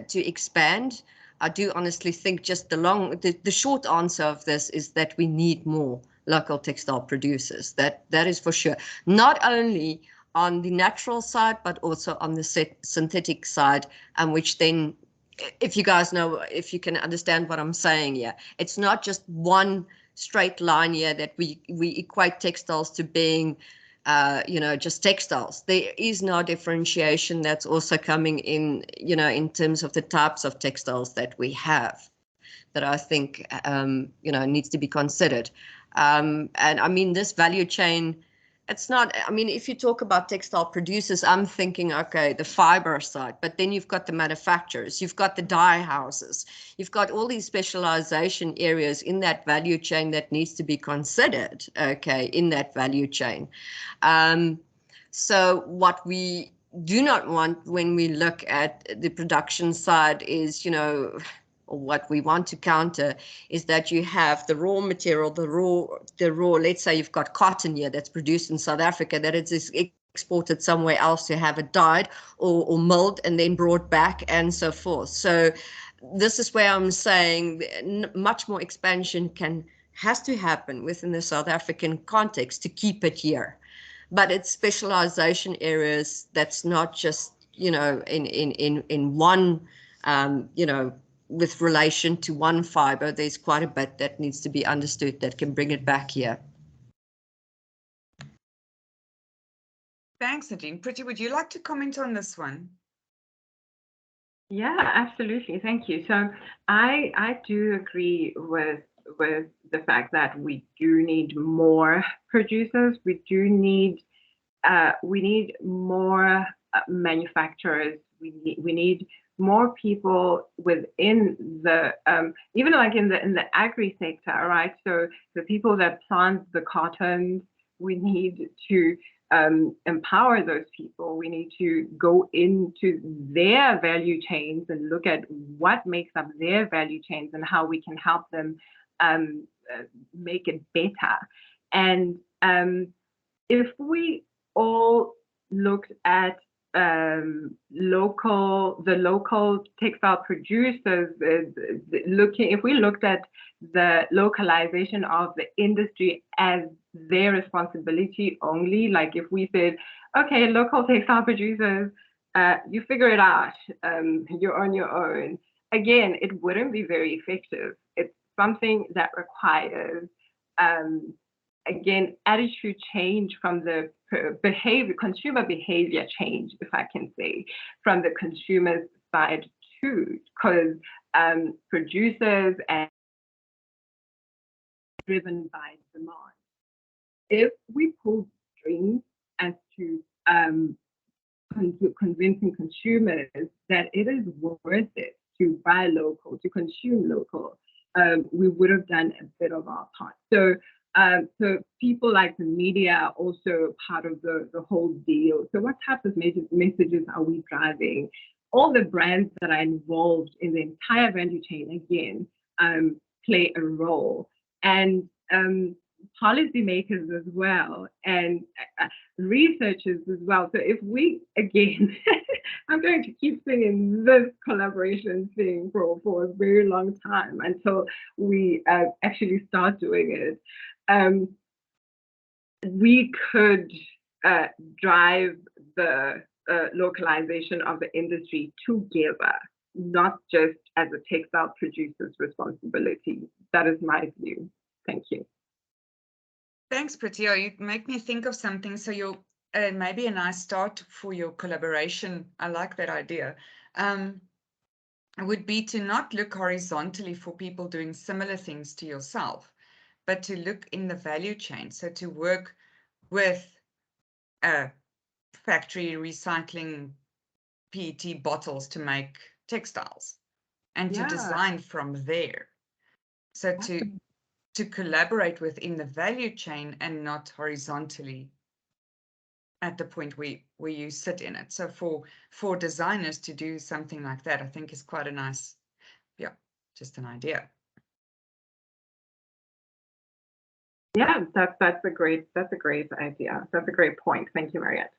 to expand. I do honestly think just the short answer of this is that we need more local textile producers. That is for sure. Not only on the natural side, but also on the synthetic side, which then, if you guys know, if you can understand what I'm saying here, it's not just one straight line here that we equate textiles to being just textiles. There is no differentiation that's also coming in, in terms of the types of textiles that we have, that I think, needs to be considered. And I mean, this value chain, it's not, I mean, if you talk about textile producers, I'm thinking, okay, the fiber side, but then you've got the manufacturers, you've got the dye houses, you've got all these specialization areas in that value chain that needs to be considered, okay, in that value chain. So what we do not want when we look at the production side is, or what we want to counter is that you have the raw material, the raw, let's say you've got cotton here that's produced in South Africa, that it's exported somewhere else to have it dyed or milled and then brought back and so forth. So this is where I'm saying much more expansion has to happen within the South African context to keep it here. But it's specialization areas that's not just, in one, with relation to one fiber. There's quite a bit that needs to be understood that can bring it back here. Thanks, Nadine. Pretty, would you like to comment on this one? Yeah, absolutely. Thank you. So I do agree with the fact that we do need more producers. We do need more manufacturers. We need more people within the even like in the agri sector, right? So the people that plant the cotton, we need to empower those people. We need to go into their value chains and look at what makes up their value chains and how we can help them make it better. And if we all looked at the local textile producers, if we looked at the localization of the industry as their responsibility only, like if we said, okay, local textile producers, you figure it out, you're on your own. Again, it wouldn't be very effective. It's something that requires, again, attitude change from the consumer behavior change, if I can say, from the consumer's side too, because producers are driven by demand. If we pull strings as to convincing consumers that it is worth it to buy local, to consume local, we would have done a bit of our part. So people like the media are also part of the whole deal. So what types of messages are we driving? All the brands that are involved in the entire value chain, again, play a role. And policymakers as well, and researchers as well. So if we, again, I'm going to keep singing this collaboration thing for a very long time until we actually start doing it. We could drive the localization of the industry together, not just as a textile producer's responsibility. That is my view. Thank you. Thanks, Pritya. You make me think of something. So you're maybe a nice start for your collaboration. I like that idea. Would be to not look horizontally for people doing similar things to yourself, but to look in the value chain. So to work with a factory recycling PET bottles to make textiles and to design from there. So to collaborate within the value chain and not horizontally at the point where you sit in it. So for designers to do something like that, I think is quite a nice, just an idea. Yeah, that's a great idea. That's a great point. Thank you, Mariette.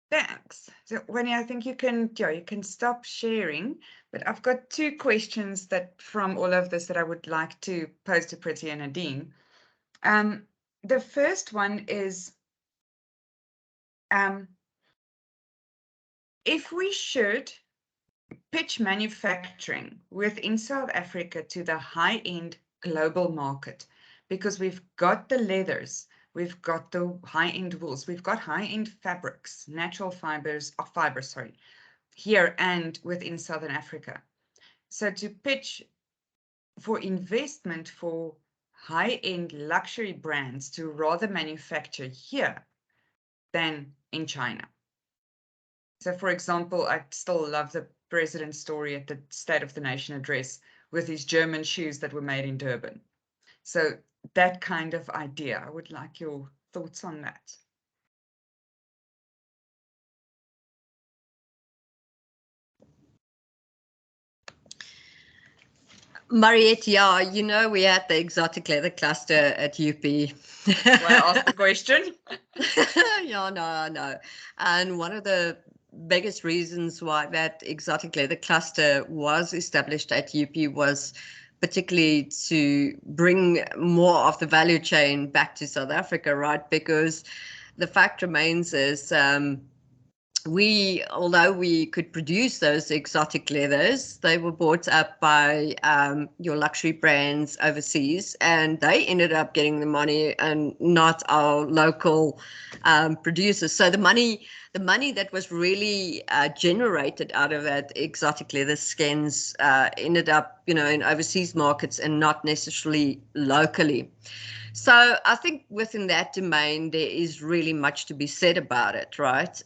Thanks. So Winnie, I think you can stop sharing, but I've got two questions that from all of this that I would like to pose to Pritya and Nadine. The first one is, if we should pitch manufacturing within South Africa to the high-end global market, because we've got the leathers, we've got the high-end wools, we've got high-end fabrics, natural fibers, here and within Southern Africa. So to pitch for investment for high-end luxury brands to rather manufacture here than in China. So for example, I still love the president's story at the State of the Nation address with his German shoes that were made in Durban. So that kind of idea, I would like your thoughts on that. Mariette, we had the exotic leather cluster at UP. Well, I asked the question. Yeah, no. And one of the biggest reasons why that exotic leather cluster was established at UP was particularly to bring more of the value chain back to South Africa, right? Because the fact remains is although we could produce those exotic leathers, they were bought up by your luxury brands overseas, and they ended up getting the money and not our local producers. So the money that was really generated out of that exotic leather skins ended up, in overseas markets and not necessarily locally. So I think within that domain, there is really much to be said about it, right?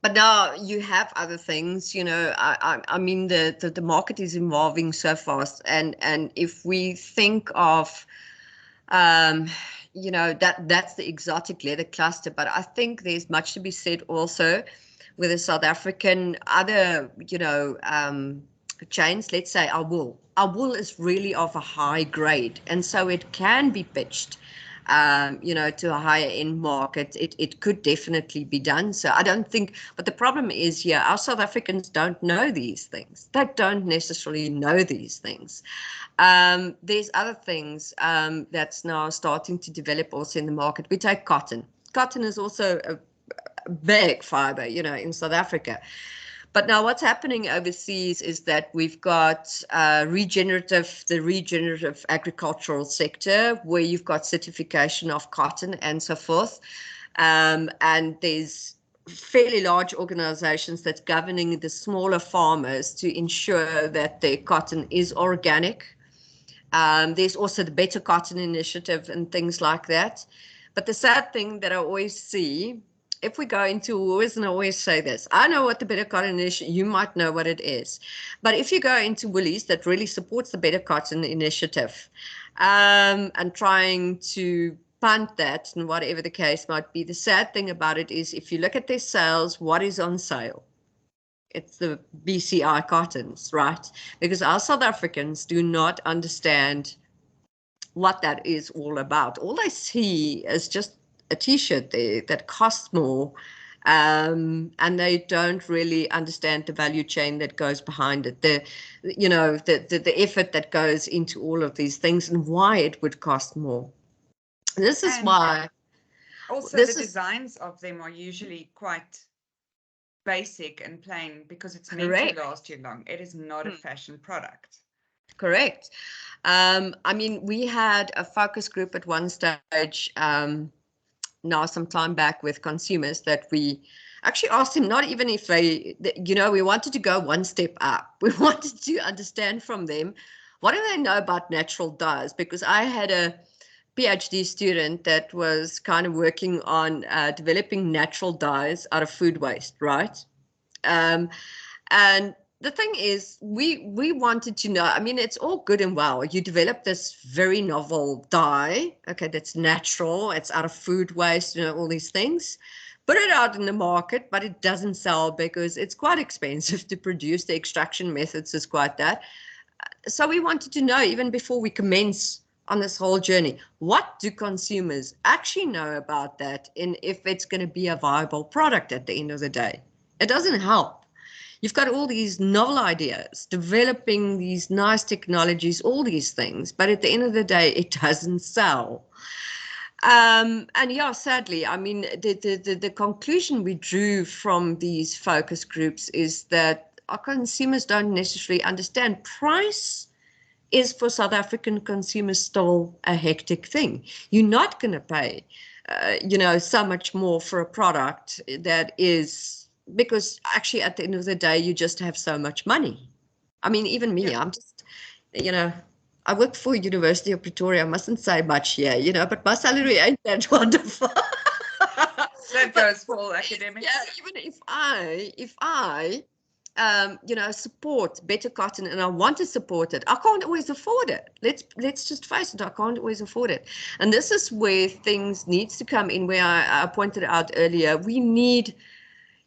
But now you have other things, I mean, the market is evolving so fast. And if we think of, that's the exotic leather cluster, but I think there's much to be said also with the South African other, chains. Let's say our wool is really of a high grade, and so it can be pitched to a higher end market, it could definitely be done. So I don't think, but the problem is, our South Africans don't know these things. They don't necessarily know these things. There's other things that's now starting to develop also in the market. We take cotton. Cotton is also a big fiber, in South Africa. But now what's happening overseas is that we've got the regenerative agricultural sector, where you've got certification of cotton and so forth. And there's fairly large organizations that's governing the smaller farmers to ensure that their cotton is organic. There's also the Better Cotton Initiative and things like that. But the sad thing that I always see, if we go into Woolies, and I always say this, I know what the Better Cotton Initiative, you might know what it is. But if you go into Woolies that really supports the Better Cotton Initiative and trying to punt that, and whatever the case might be, the sad thing about it is if you look at their sales, what is on sale? It's the BCI cottons, right? Because our South Africans do not understand what that is all about. All they see is just a t-shirt there that costs more, and they don't really understand the value chain that goes behind it, the effort that goes into all of these things and why it would cost more. This is why also the designs of them are usually quite basic and plain because it's meant to last you long. It is not a fashion product. Correct. I mean, we had a focus group at one stage now some time back with consumers that we actually asked them, not even if we wanted to go one step up. We wanted to understand from them, what do they know about natural dyes? Because I had a PhD student that was kind of working on developing natural dyes out of food waste, right? And the thing is, we wanted to know, I mean, it's all good and well. You develop this very novel dye, okay, that's natural, it's out of food waste, all these things. Put it out in the market, but it doesn't sell because it's quite expensive to produce. The extraction methods is quite that. So we wanted to know, even before we commence on this whole journey, what do consumers actually know about that, and if it's going to be a viable product at the end of the day? It doesn't help. You've got all these novel ideas, developing these nice technologies, all these things, but at the end of the day, it doesn't sell. And sadly, I mean, the conclusion we drew from these focus groups is that our consumers don't necessarily understand price is for South African consumers still a hectic thing. You're not going to pay, so much more for a product that is, because actually at the end of the day, you just have so much money. I mean, even me, I'm just, I work for University of Pretoria. I mustn't say much here, but my salary ain't that wonderful. That goes for all academics. Yeah, even if I support Better Cotton, and I want to support it, I can't always afford it. Let's just face it, I can't always afford it. And this is where things needs to come in, where I pointed out earlier. We need,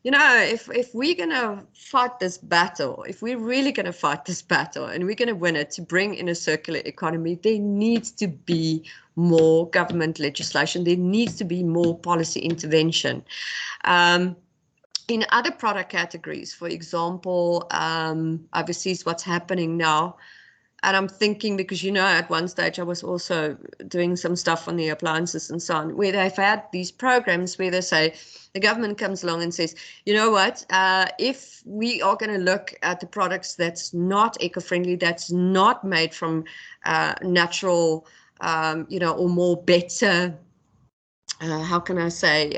if we're going to fight this battle, if we're really going to fight this battle and we're going to win it to bring in a circular economy, there needs to be more government legislation. There needs to be more policy intervention. In other product categories, for example, overseas, what's happening now, and I'm thinking, because, at one stage I was also doing some stuff on the appliances and so on, where they've had these programs where they say, the government comes along and says, you know what, if we are going to look at the products that's not eco-friendly, that's not made from natural, or more better, how can I say,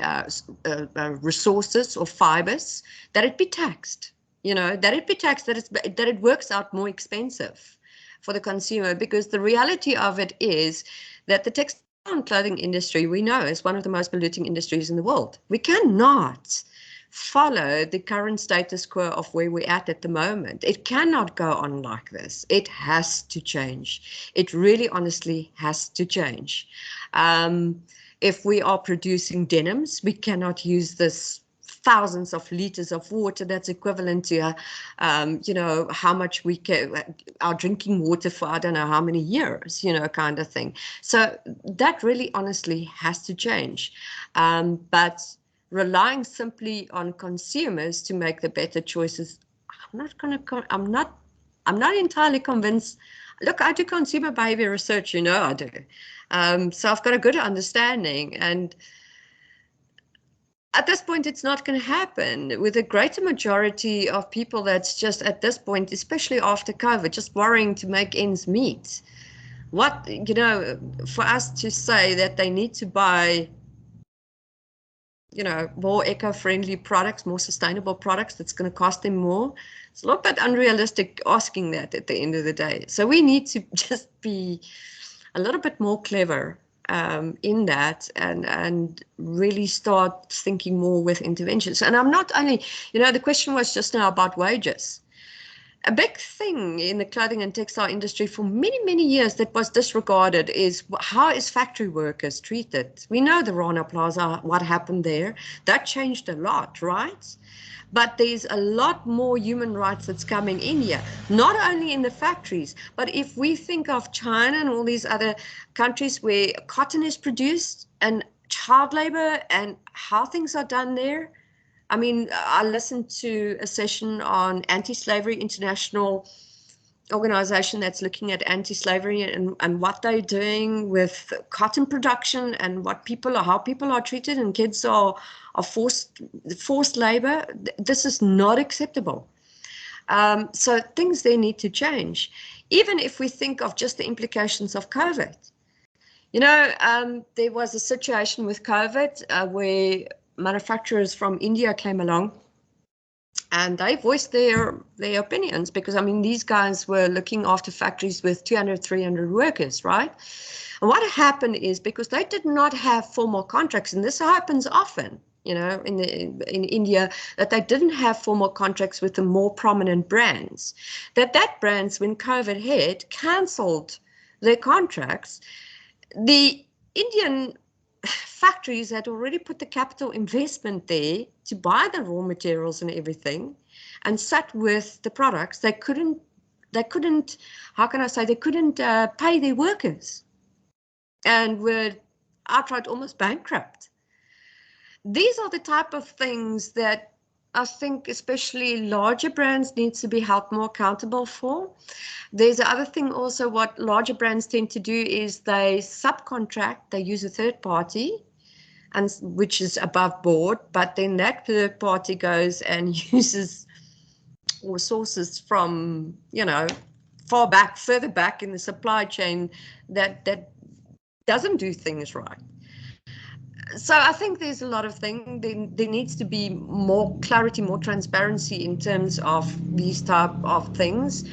resources or fibers, that it be taxed, that it works out more expensive for the consumer, because the reality of it is that the textile and clothing industry, we know, is one of the most polluting industries in the world. We cannot follow the current status quo of where we're at the moment. It cannot go on like this. It has to change. It really honestly has to change. If we are producing denims, we cannot use this thousands of liters of water. That's equivalent to, how much our drinking water for I don't know how many years, kind of thing. So that really honestly has to change. But relying simply on consumers to make the better choices, I'm not entirely convinced. Look, I do consumer behavior research, I do. So I've got a good understanding, and at this point, it's not going to happen. With a greater majority of people that's just at this point, especially after COVID, just worrying to make ends meet. What, for us to say that they need to buy, more eco-friendly products, more sustainable products, that's going to cost them more. It's a little bit unrealistic asking that at the end of the day. So we need to just be a little bit more clever in that, and really start thinking more with interventions. And I'm not only, the question was just now about wages. A big thing in the clothing and textile industry for many, many years that was disregarded is how is factory workers treated? We know the Rana Plaza, what happened there. That changed a lot, right? But there's a lot more human rights that's coming in here, not only in the factories, but if we think of China and all these other countries where cotton is produced and child labor and how things are done there. I mean, I listened to a session on Anti-Slavery International organization that's looking at anti-slavery and what they're doing with cotton production and how people are treated, and kids are forced labor. This is not acceptable. So things there need to change. Even if we think of just the implications of COVID. There was a situation with COVID where manufacturers from India came along and they voiced their opinions, because, I mean, these guys were looking after factories with 200, 300 workers, right? And what happened is, because they did not have formal contracts, and this happens often, in India, that they didn't have formal contracts with the more prominent brands, that brands, when COVID hit, cancelled their contracts. The Indian factories had already put the capital investment there to buy the raw materials and everything, and sat with the products. They couldn't, how can I say, they couldn't pay their workers and were outright almost bankrupt. These are the type of things that I think especially larger brands needs to be held more accountable for. There's the other thing also, what larger brands tend to do is they subcontract, they use a third party, and which is above board, but then that third party goes and uses or sources from, further back in the supply chain that doesn't do things right. So I think there's a lot of things. There needs to be more clarity, more transparency in terms of these type of things.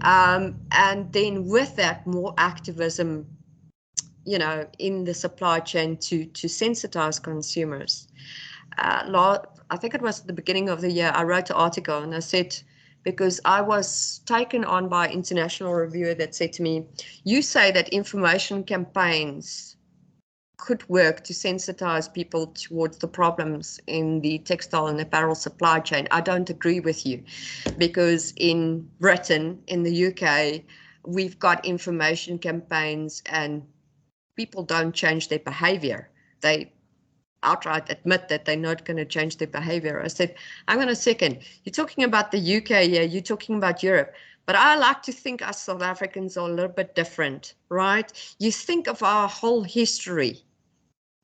And then with that, more activism, in the supply chain to sensitize consumers. I think it was at the beginning of the year, I wrote an article and I said, because I was taken on by an international reviewer that said to me, you say that information campaigns could work to sensitize people towards the problems in the textile and apparel supply chain. I don't agree with you, because in Britain, in the UK, we've got information campaigns and people don't change their behavior. They outright admit that they're not going to change their behavior. I said, hang on a second, you're talking about the UK here, you're talking about Europe. But I like to think us South Africans are a little bit different, right? You think of our whole history.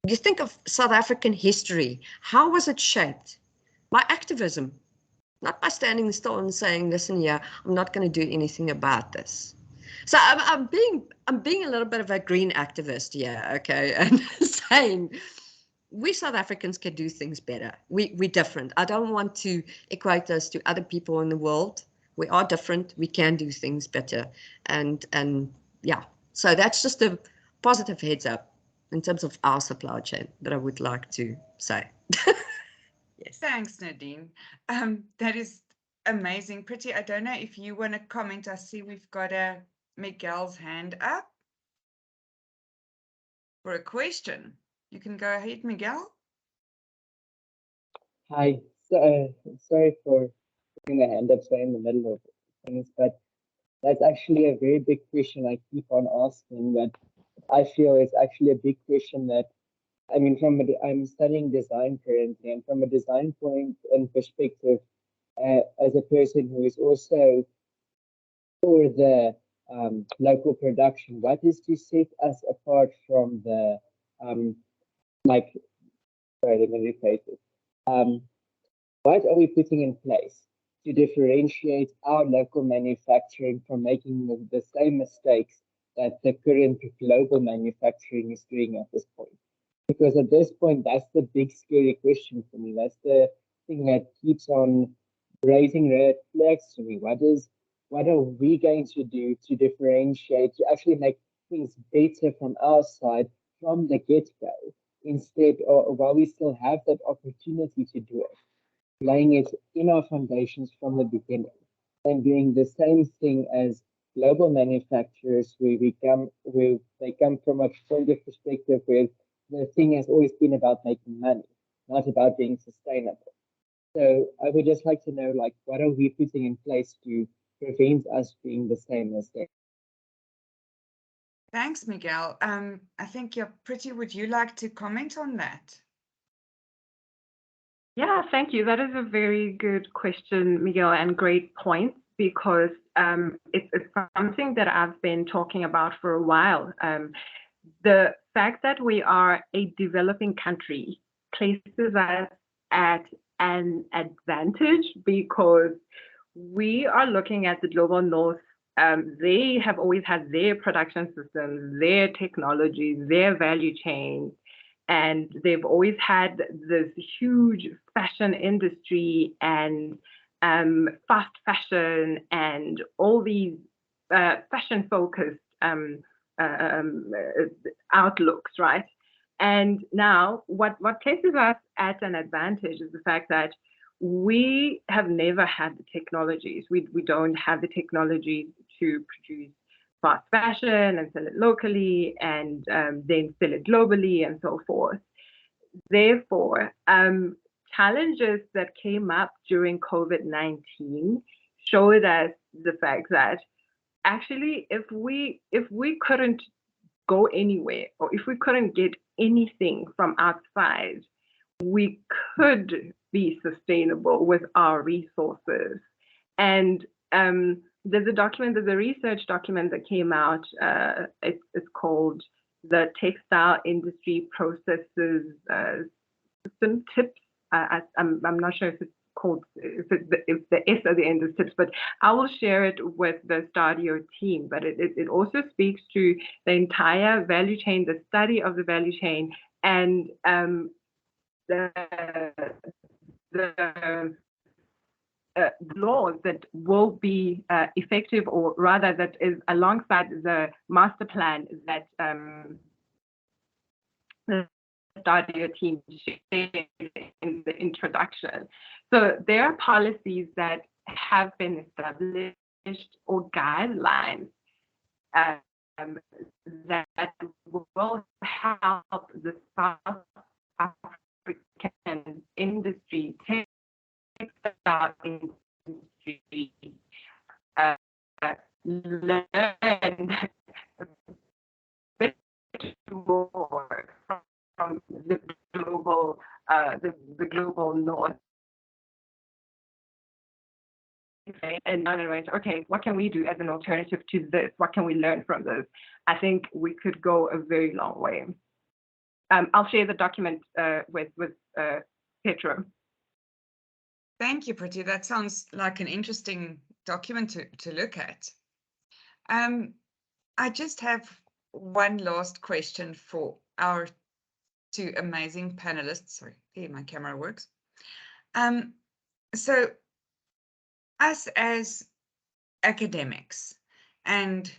You think of South African history. How was it shaped? By activism, not by standing still and saying, listen here, I'm not going to do anything about this. So I'm being a little bit of a green activist here, okay, and saying we South Africans can do things better. We're different. I don't want to equate us to other people in the world. We are different. We can do things better. And yeah, so that's just a positive heads up in terms of our supply chain that I would like to say. Yes. Thanks, Nadine. That is amazing. Pretty, I don't know if you want to comment. I see we've got Miguel's hand up for a question. You can go ahead, Miguel. Hi, sorry for putting my hand up so in the middle of things, but that's actually a very big question I keep on asking, that I feel is actually a big question that, I mean, I'm studying design currently, and from a design point and perspective, as a person who is also for the local production, what is to set us apart from the, like, sorry, let me rephrase it. What are we putting in place to differentiate our local manufacturing from making the same mistakes that the current global manufacturing is doing at this point? Because at this point, that's the big scary question for me. That's the thing that keeps on raising red flags to me. What are we going to do to differentiate, to actually make things better from our side from the get-go, instead, or while we still have that opportunity to do it, laying it in our foundations from the beginning, and doing the same thing as global manufacturers, where they come from a point of perspective where the thing has always been about making money, not about being sustainable. So I would just like to know, like, what are we putting in place to prevent us being the same as them? Thanks, Miguel. I think, yeah, Pretty, would you like to comment on that? Yeah, thank you. That is a very good question, Miguel, and great point, because it's something that I've been talking about for a while. The fact that we are a developing country places us at an advantage, because we are looking at the global north. They have always had their production systems, their technologies, their value chains, and they've always had this huge fashion industry and fast fashion and all these fashion-focused outlooks, right? And now what places us at an advantage is the fact that we have never had the technologies. We don't have the technology to produce fast fashion and sell it locally and then sell it globally and so forth. Therefore, challenges that came up during COVID-19 showed us the fact that actually if we couldn't go anywhere, or if we couldn't get anything from outside, we could be sustainable with our resources. And there's a research document that came out. It's called the Textile Industry Processes System Tips. I'm not sure if it's called, if the S at the end is tips, but I will share it with the Stadio team. But it also speaks to the entire value chain, the study of the value chain, and the laws that will be effective, or rather that is alongside the master plan that the Stadio team shared in the introduction. So there are policies that have been established, or guidelines that will help the South African industry, textile industry, learn a bit more from the global north. And okay, what can we do as an alternative to this? What can we learn from this? I think we could go a very long way. I'll share the document with Petra. Thank you, Pretty. That sounds like an interesting document to look at. I just have one last question for our two amazing panelists. Sorry, here my camera works. So us as academics and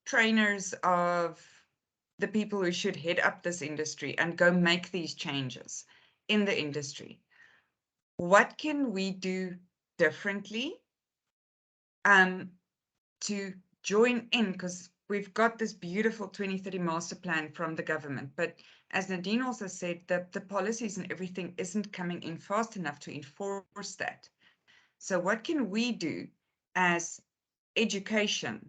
trainers of the people who should head up this industry and go make these changes in the industry, what can we do differently to join in? Because we've got this beautiful 2030 master plan from the government, but as Nadine also said, the policies and everything isn't coming in fast enough to enforce that. So what can we do as education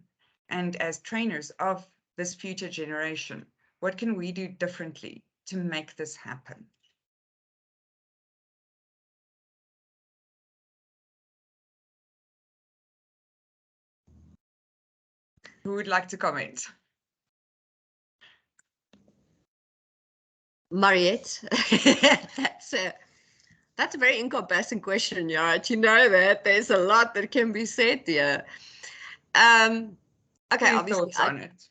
and as trainers of this future generation? What can we do differently to make this happen? Who would like to comment? Mariette, that's a very encompassing question, Yarat. You know that there's a lot that can be said here. Okay, obviously, Thoughts on it?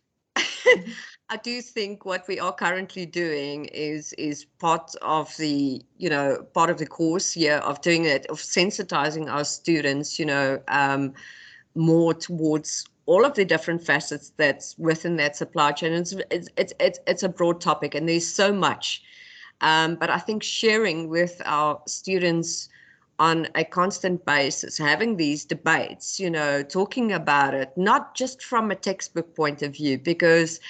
I do think what we are currently doing is part of the, part of the course here of doing it, of sensitizing our students, more towards all of the different facets that's within that supply chain. It's a broad topic, and there's so much. But I think sharing with our students on a constant basis, having these debates, talking about it, not just from a textbook point of view, because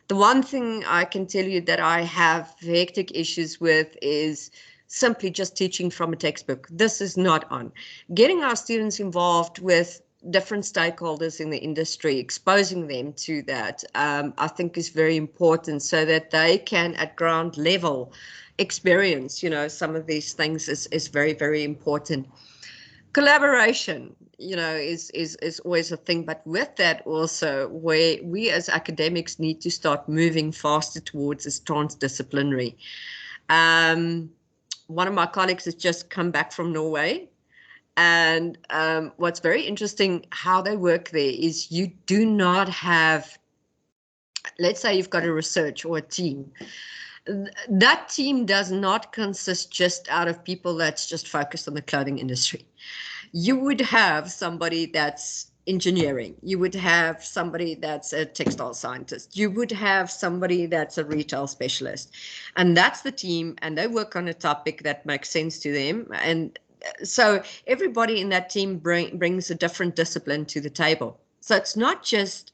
the one thing I can tell you that I have hectic issues with is simply just teaching from a textbook. This is not on. Getting our students involved with different stakeholders in the industry, exposing them to that, I think is very important, so that they can at ground level experience, some of these things is very, very important. Collaboration, is always a thing, but with that also, where we as academics need to start moving faster towards is transdisciplinary. One of my colleagues has just come back from Norway, and what's very interesting how they work there is you do not have, let's say you've got a research or a team. That team does not consist just out of people that's just focused on the clothing industry. You would have somebody that's engineering. You would have somebody that's a textile scientist. You would have somebody that's a retail specialist. And that's the team, and they work on a topic that makes sense to them. And so everybody in that team brings a different discipline to the table. So it's not just,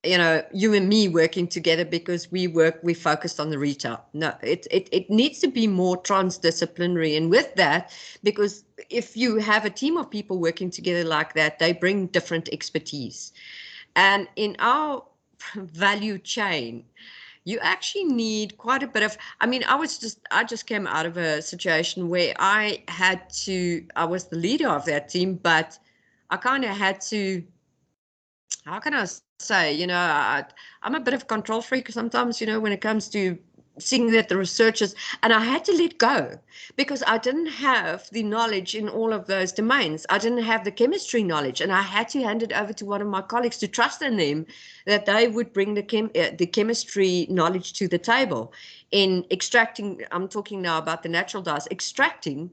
you and me working together because we focused on the retail. No, it needs to be more transdisciplinary. And with that, because if you have a team of people working together like that, they bring different expertise. And in our value chain, you actually need quite a bit of, I just came out of a situation where I was the leader of that team, but I kind of had to, how can I say, I'm a bit of a control freak sometimes, when it comes to seeing that the researchers, and I had to let go because I didn't have the knowledge in all of those domains. I didn't have the chemistry knowledge, and I had to hand it over to one of my colleagues to trust in them that they would bring the chemistry knowledge to the table in extracting. I'm talking now about the natural dyes, extracting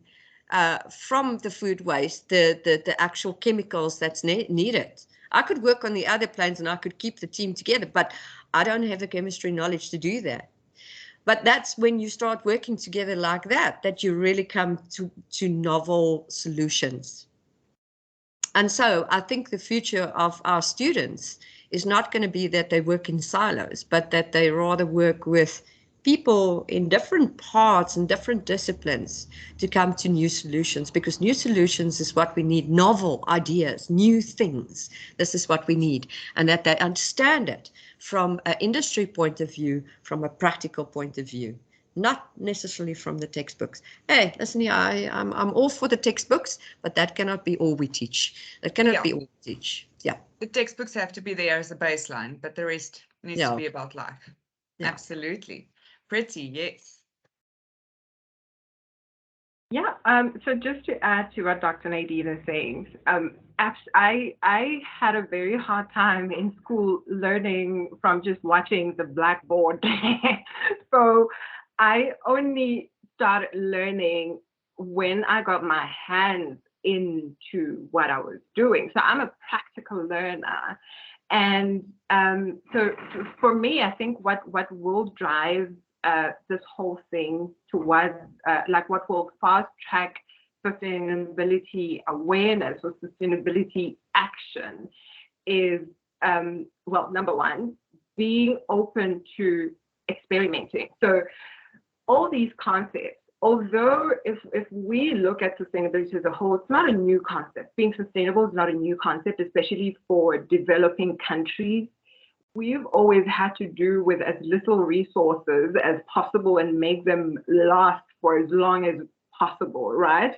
from the food waste the actual chemicals that's needed. I could work on the other planes and I could keep the team together, but I don't have the chemistry knowledge to do that. But that's when you start working together like that you really come to novel solutions. And so I think the future of our students is not going to be that they work in silos, but that they rather work with people in different parts and different disciplines to come to new solutions, because new solutions is what we need. Novel ideas, new things. This is what we need, and that they understand it from an industry point of view, from a practical point of view, not necessarily from the textbooks. Hey, listen, I'm all for the textbooks, but that cannot be all we teach. That cannot be all we teach. Yeah. The textbooks have to be there as a baseline, but the rest needs to be about life. Yeah. Absolutely. Pretty, yes. Yeah, so just to add to what Dr. Nadine is saying, I had a very hard time in school learning from just watching the blackboard. So I only started learning when I got my hands into what I was doing. So I'm a practical learner. And so for me, I think what will drive this whole thing towards what will fast track sustainability awareness or sustainability action is, number one, being open to experimenting. So all these concepts, although if we look at sustainability as a whole, it's not a new concept. Being sustainable is not a new concept, especially for developing countries. We've always had to do with as little resources as possible and make them last for as long as possible, right?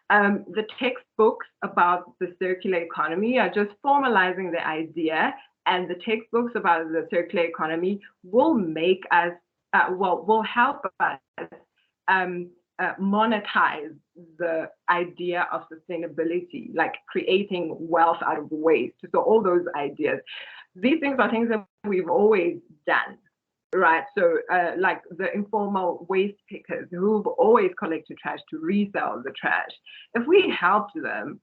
The textbooks about the circular economy are just formalizing the idea, and the textbooks about the circular economy will make us, will help us monetize the idea of sustainability, like creating wealth out of waste. So all those ideas, these things are things that we've always done, right? So like the informal waste pickers who've always collected trash to resell the trash. If we helped them,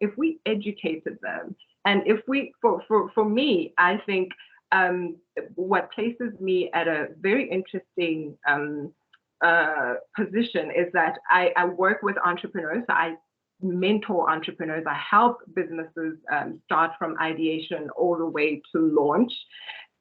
if we educated them, and if we, for me, I think what places me at a very interesting position is that I work with entrepreneurs. So I mentor entrepreneurs. I help businesses start from ideation all the way to launch.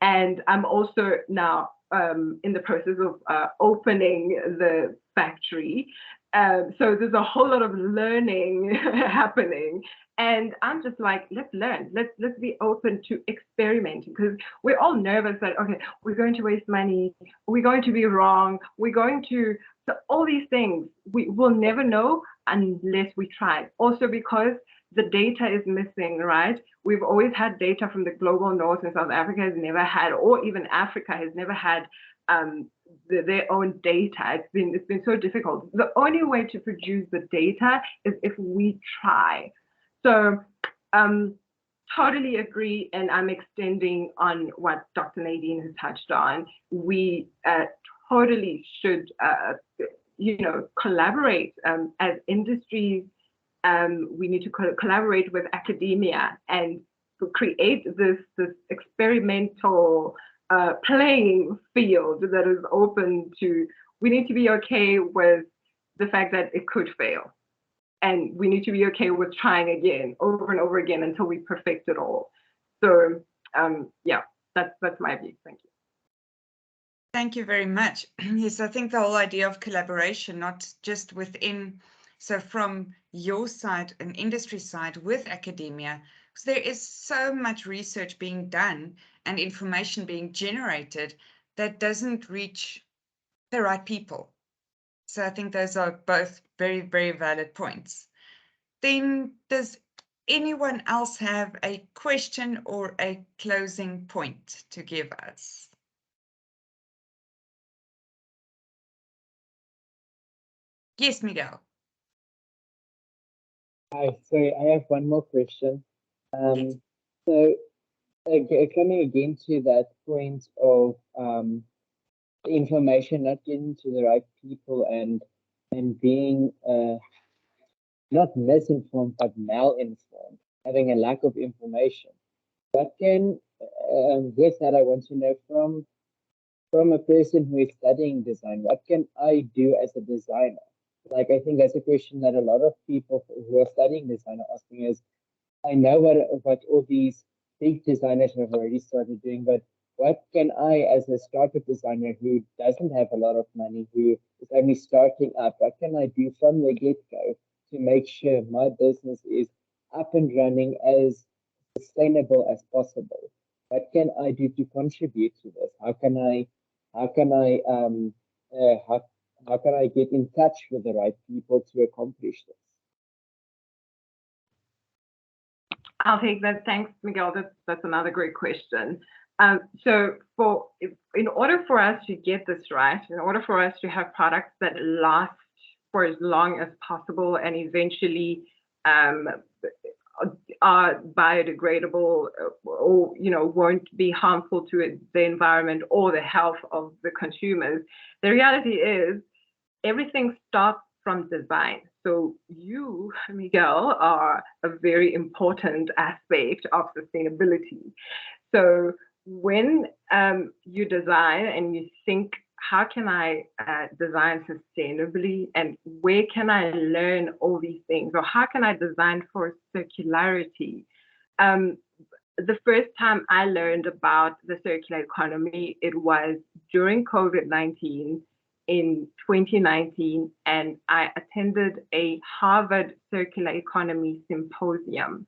And I'm also now in the process of opening the factory. So there's a whole lot of learning happening. And I'm just like, let's learn. Let's be open to experimenting, because we're all nervous that, okay, we're going to waste money. We're going to be wrong. We're going to, so all these things, we will never know unless we try. Also because the data is missing, right? We've always had data from the global north, and South Africa has never had, or even Africa has never had their own data. It's been so difficult. The only way to produce the data is if we try. So totally agree, and I'm extending on what Dr. Nadine has touched on. We totally should, collaborate as industries. We need to collaborate with academia and create this experimental playing field that is open to. We need to be okay with the fact that it could fail. And we need to be okay with trying again, over and over again, until we perfect it all. So yeah, that's my view. Thank you. Thank you very much. Yes, I think the whole idea of collaboration, not just within, so from your side and industry side with academia, because there is so much research being done and information being generated that doesn't reach the right people. So I think those are both very, very valid points. Then does anyone else have a question or a closing point to give us? Yes, Miguel. Hi, sorry, I have one more question. So coming again to that point of information not getting to the right people and being not misinformed but malinformed, having a lack of information. What can with that I want to know from a person who is studying design, what can I do as a designer? Like, I think that's a question that a lot of people who are studying design are asking is, I know what all these big designers have already started doing, but what can I, as a startup designer who doesn't have a lot of money, who is only starting up, what can I do from the get-go to make sure my business is up and running as sustainable as possible? What can I do to contribute to this? How can I get in touch with the right people to accomplish this? I'll take that. Thanks, Miguel. That's another great question. So in order for us to get this right, in order for us to have products that last for as long as possible and eventually are biodegradable or won't be harmful to the environment or the health of the consumers, the reality is everything starts from design. So you, Miguel, are a very important aspect of sustainability. So when you design and you think, how can I design sustainably, and where can I learn all these things, or how can I design for circularity? the first time I learned about the circular economy, it was during COVID-19 in 2019, and I attended a Harvard Circular Economy Symposium.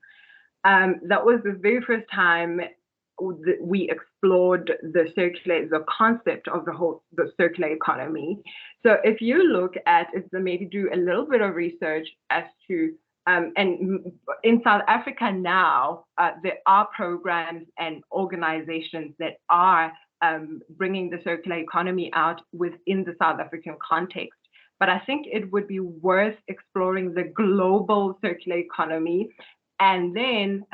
That was the very first time we explored the concept of the circular economy. So if you look at it, maybe do a little bit of research as to and in South Africa now, there are programs and organizations that are bringing the circular economy out within the South African context. But I think it would be worth exploring the global circular economy and then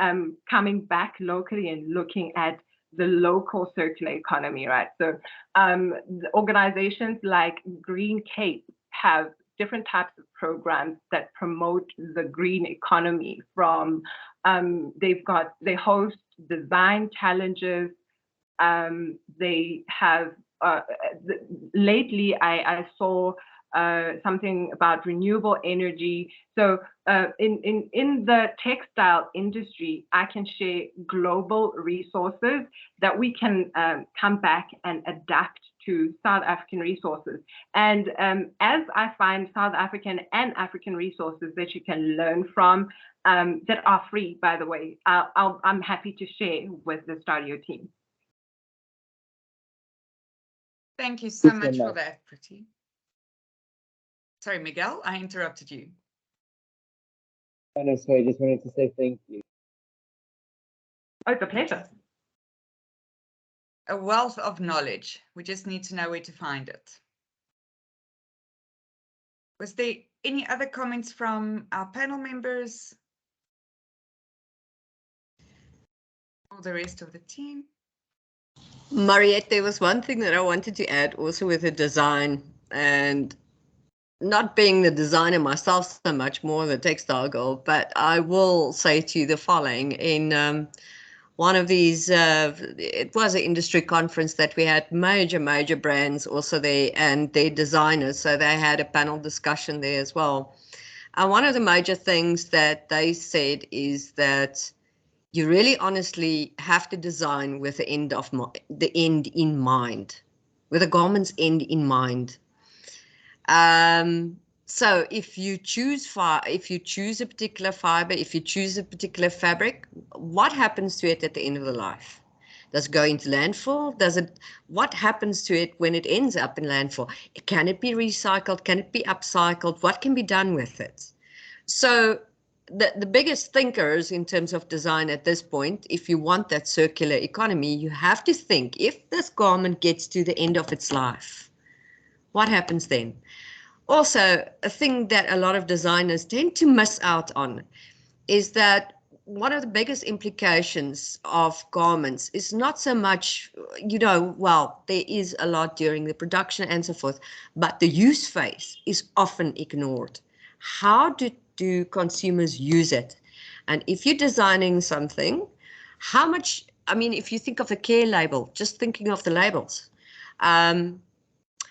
coming back locally and looking at the local circular economy, right? So the organizations like Green Cape have different types of programs that promote the green economy. From they host design challenges. They have lately I saw something about renewable energy. So in the textile industry, I can share global resources that we can come back and adapt to South African resources. And as I find South African and African resources that you can learn from, that are free, by the way, I'm happy to share with the Stadio team. Thank you so much for that, Pretty. Sorry, Miguel, I interrupted you. Oh, no, sorry, I just wanted to say thank you. Oh, it's a pleasure. A wealth of knowledge. We just need to know where to find it. Was there any other comments from our panel members? Or the rest of the team? Mariette, there was one thing that I wanted to add also with the design, and not being the designer myself so much, more the textile girl, but I will say to you the following. In one of these, it was an industry conference that we had major brands also there and their designers, so they had a panel discussion there as well. And one of the major things that they said is that you really honestly have to design with the end in mind, with the garment's end in mind. So if you choose a particular fiber, if you choose a particular fabric, what happens to it at the end of the life? Does it go into landfill? What happens to it when it ends up in landfill? Can it be recycled? Can it be upcycled? What can be done with it? So the biggest thinkers in terms of design at this point, if you want that circular economy, you have to think, if this garment gets to the end of its life, what happens then? Also, a thing that a lot of designers tend to miss out on is that one of the biggest implications of garments is not so much, well, there is a lot during the production and so forth, but the use phase is often ignored. How do consumers use it? And if you're designing something, how much, if you think of a care label, just thinking of the labels,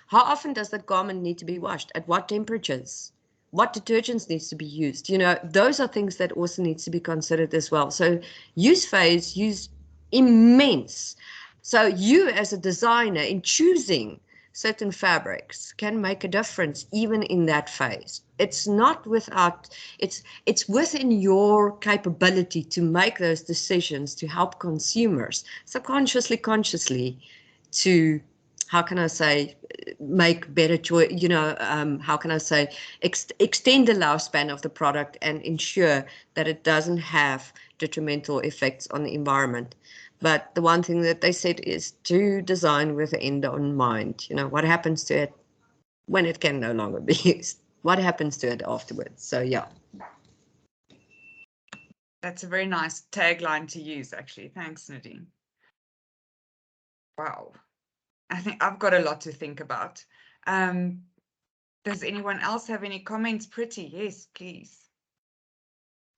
how often does that garment need to be washed? At what temperatures? What detergents needs to be used? Those are things that also needs to be considered as well. So use phase, use immense. So you as a designer in choosing certain fabrics can make a difference even in that phase. It's not without, it's within your capability to make those decisions to help consumers subconsciously, consciously to, how can I say, make better choice, how can I say, extend the lifespan of the product and ensure that it doesn't have detrimental effects on the environment. But the one thing that they said is to design with the end in mind. What happens to it when it can no longer be used? What happens to it afterwards? So, yeah. That's a very nice tagline to use, actually. Thanks, Nadine. Wow. I think I've got a lot to think about. Does anyone else have any comments? Pretty, yes, please.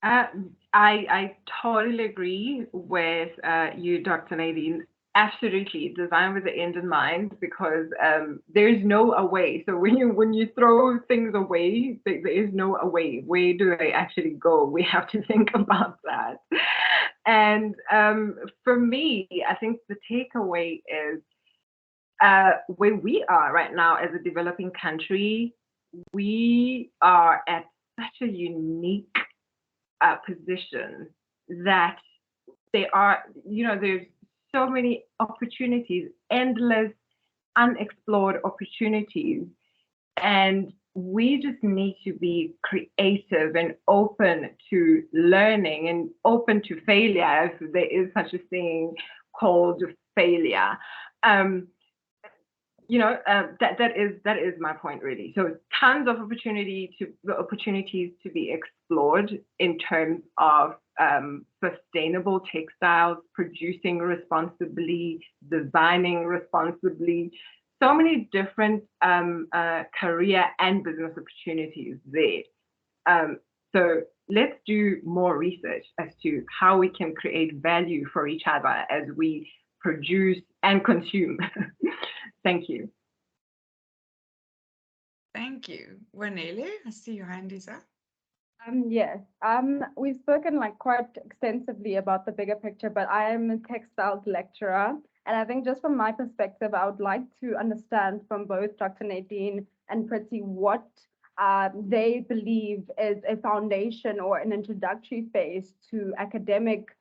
I totally agree with you, Dr. Nadine. Absolutely, design with the end in mind, because there is no away. So when you throw things away, there is no away. Where do they actually go? We have to think about that. And for me, I think the takeaway is where we are right now as a developing country. We are at such a unique position that there's so many opportunities, endless unexplored opportunities, and we just need to be creative and open to learning and open to failure, if there is such a thing called failure. That is my point, really. So tons of opportunities to be explored in terms of sustainable textiles, producing responsibly, designing responsibly. So many different career and business opportunities there. So let's do more research as to how we can create value for each other as we produce and consume. Thank you. Thank you. Wanele, I see your hand is up. Yes, we've spoken like quite extensively about the bigger picture, but I am a textiles lecturer. And I think just from my perspective, I would like to understand from both Dr. Nadine and Priti what they believe is a foundation or an introductory phase to academic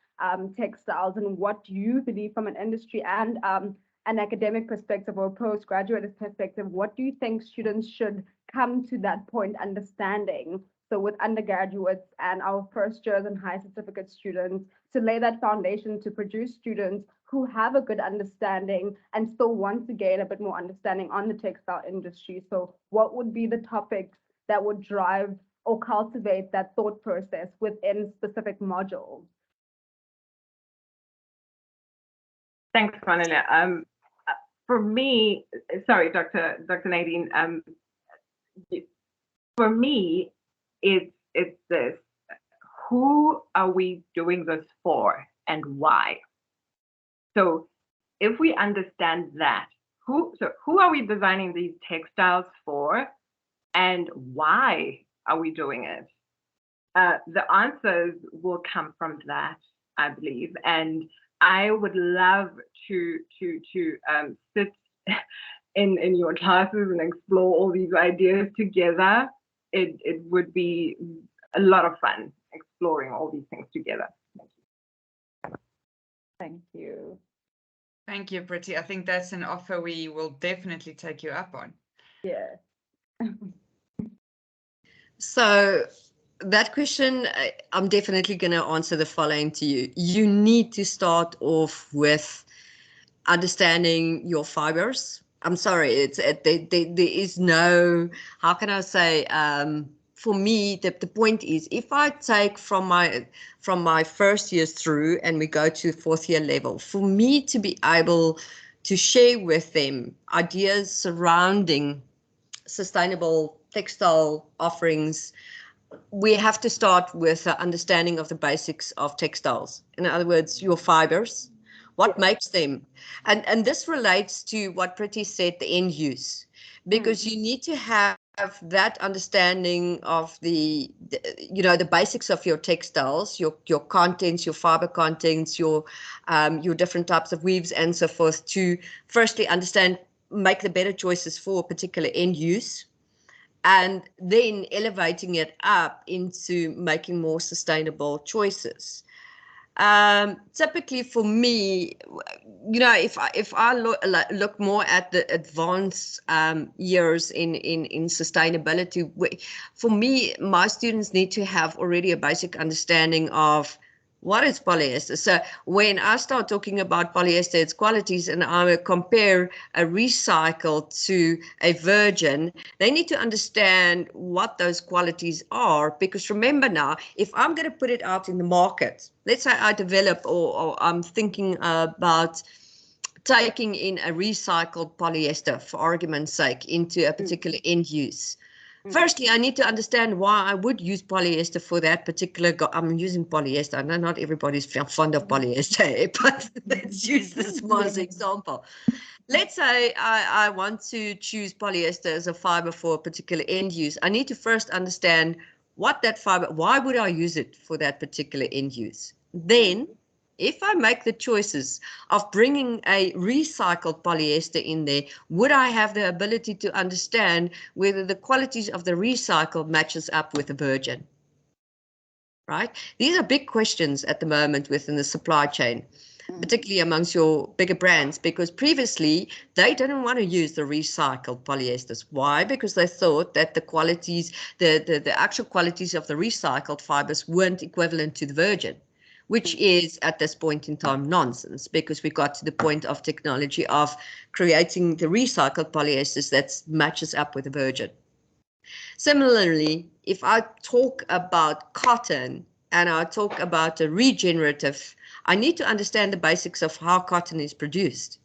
textiles, and what you believe from an industry and an academic perspective or postgraduate perspective. What do you think students should come to that point understanding? So with undergraduates and our first years and high certificate students, to lay that foundation to produce students who have a good understanding and still want to gain a bit more understanding on the textile industry. So what would be the topics that would drive or cultivate that thought process within specific modules? Thanks, Manila. For me, sorry, Dr. Nadine. For me, it's this: who are we doing this for, and why? So, if we understand that, who are we designing these textiles for, and why are we doing it? The answers will come from that, I believe, and I would love to sit in your classes and explore all these ideas together. It would be a lot of fun exploring all these things together. Thank you. Thank you, Priti. I think that's an offer we will definitely take you up on. Yeah. So that question, I'm definitely going to answer the following to you. You need to start off with understanding your fibers. I'm sorry, there is no, how can I say, for me, the point is, if I take from my first years through and we go to fourth year level, for me to be able to share with them ideas surrounding sustainable textile offerings, we have to start with an understanding of the basics of textiles. In other words, your fibers, what makes them. And this relates to what Priti said, the end use, because you need to have that understanding of the basics of your textiles, your contents, your fiber contents, your different types of weaves and so forth, to firstly understand, make the better choices for a particular end use, and then elevating it up into making more sustainable choices. Typically for me, if I look more at the advanced years in sustainability, for me, my students need to have already a basic understanding of what is polyester. So when I start talking about polyester, its qualities, and I compare a recycled to a virgin, they need to understand what those qualities are. Because remember now, if I'm going to put it out in the market, let's say I develop or I'm thinking about taking in a recycled polyester, for argument's sake, into a particular end use. Firstly, I need to understand why I would use polyester for that particular. I'm using polyester. I know not everybody's fond of polyester, but let's use this more as an example. Let's say I want to choose polyester as a fiber for a particular end use. I need to first understand what that fiber, why would I use it for that particular end use? Then, if I make the choices of bringing a recycled polyester in there, would I have the ability to understand whether the qualities of the recycled matches up with the virgin? Right? These are big questions at the moment within the supply chain, particularly amongst your bigger brands, because previously they didn't want to use the recycled polyesters. Why? Because they thought that the qualities, the actual qualities of the recycled fibers weren't equivalent to the virgin, which is at this point in time nonsense, because we got to the point of technology of creating the recycled polyesters that matches up with the virgin. Similarly, if I talk about cotton and I talk about a regenerative, I need to understand the basics of how cotton is produced.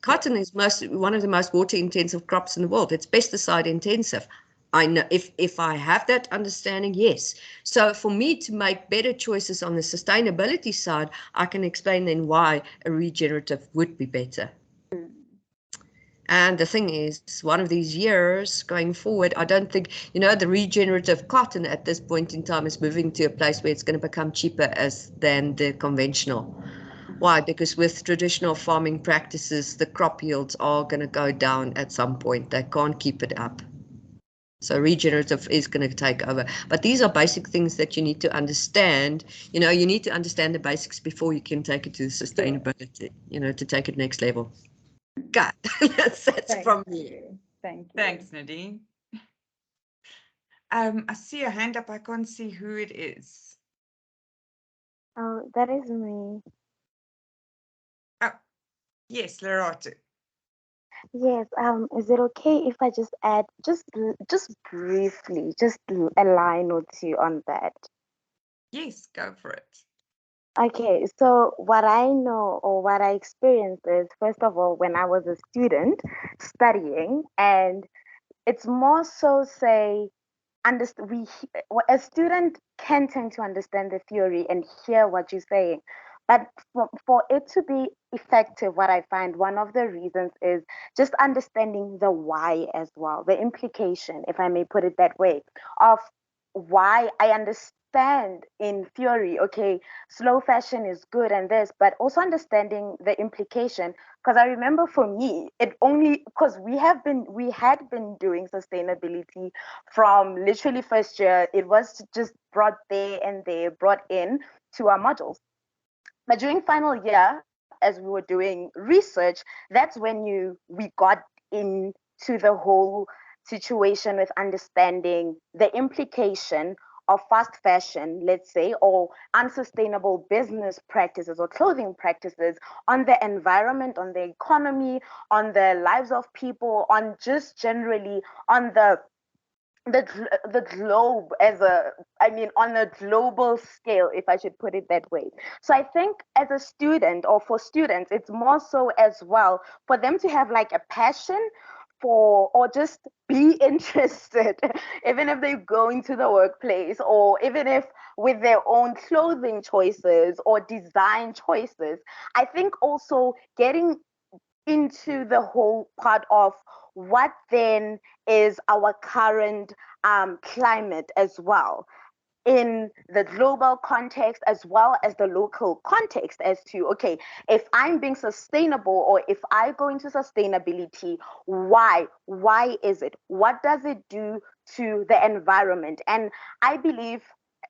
Cotton is one of the most water intensive crops in the world. It's pesticide intensive. I know if I have that understanding, yes. So for me to make better choices on the sustainability side, I can explain then why a regenerative would be better. And the thing is, one of these years going forward, I don't think, the regenerative cotton at this point in time is moving to a place where it's going to become cheaper than the conventional. Why? Because with traditional farming practices, the crop yields are going to go down at some point. They can't keep it up. So regenerative is going to take over. But these are basic things that you need to understand. You need to understand the basics before you can take it to sustainability, to take it next level. God, that's from me. Thank you. Thanks, Nadine. I see a hand up. I can't see who it is. Oh, that is me. Oh, yes, Lerato. Yes, is it okay if I just add just briefly, just a line or two on that? Yes, go for it. Okay, so what I know or what I experienced is, first of all, when I was a student studying, and it's more so say, a student can tend to understand the theory and hear what you're saying, but for it to be effective, what I find one of the reasons is just understanding the why as well, the implication, if I may put it that way, of why I understand in theory, okay, slow fashion is good and this, but also understanding the implication. Because I remember for me, it only because we had been doing sustainability from literally first year. It was just brought in to our modules. But during final year, as we were doing research, that's when we got into the whole situation with understanding the implication of fast fashion, let's say, or unsustainable business practices or clothing practices on the environment, on the economy, on the lives of people, on just generally on the globe on a global scale, if I should put it that way. So I think as a student, or for students, it's more so as well for them to have like a passion for, or just be interested, even if they go into the workplace, or even if with their own clothing choices or design choices. I think also getting into the whole part of what then is our current climate as well, in the global context as well as the local context, as to, okay, if I'm being sustainable or if I go into sustainability, why is it, what does it do to the environment? And I believe,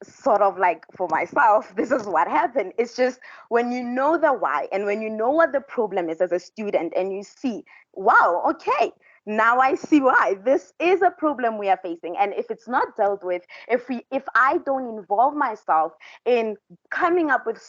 sort of like for myself, this is what happened. It's just when you know the why and when you know what the problem is as a student, and you see, wow, okay, now I see why this is a problem we are facing. And if it's not dealt with, if I don't involve myself in coming up with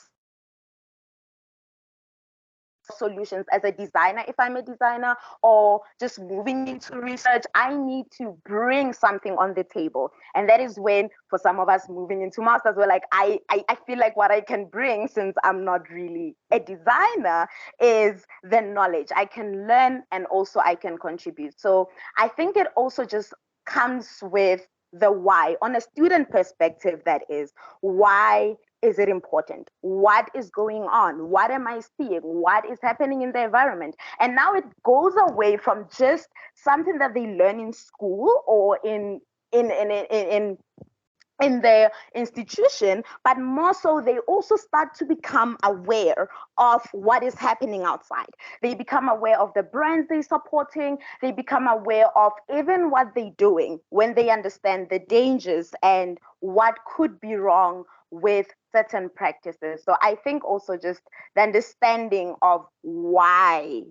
solutions as a designer, if I'm a designer, or just moving into research, I need to bring something on the table. And that is when, for some of us moving into masters, we're like, I feel like what I can bring, since I'm not really a designer, is the knowledge I can learn, and also I can contribute. So I think it also just comes with the why. On a student perspective, that is, why is it important? What is going on? What am I seeing? What is happening in the environment? And now it goes away from just something that they learn in school or in their institution, but more so they also start to become aware of what is happening outside. They become aware of the brands they're supporting. They become aware of even what they're doing when they understand the dangers and what could be wrong with certain practices. So I think also just the understanding of why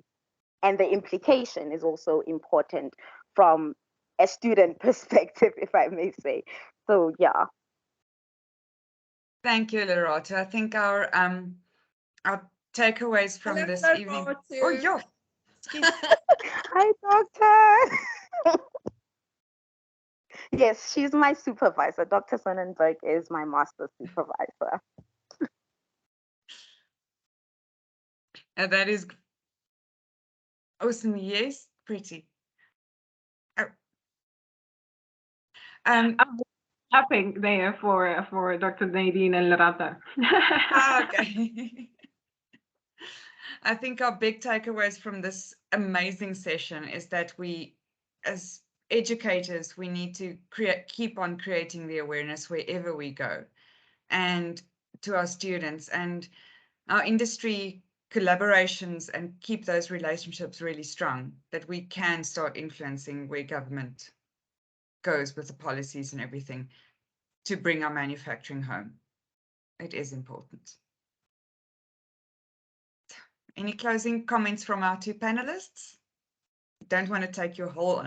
and the implication is also important from a student perspective, if I may say. So yeah. Thank you, Lerato. I think our takeaways from Hello, this evening. Lerato. Oh, yeah. Hi, doctor. Yes, she's my supervisor. Dr. Sonenberg is my master supervisor. And that is awesome. Yes, pretty. Oh. Clapping there for Dr. Nadine and Lerato. Okay. I think our big takeaways from this amazing session is that we, as educators, we need to keep on creating the awareness wherever we go, and to our students and our industry collaborations, and keep those relationships really strong, that we can start influencing where government goes with the policies and everything to bring our manufacturing home. It is important. Any closing comments from our two panelists? Don't want to take your whole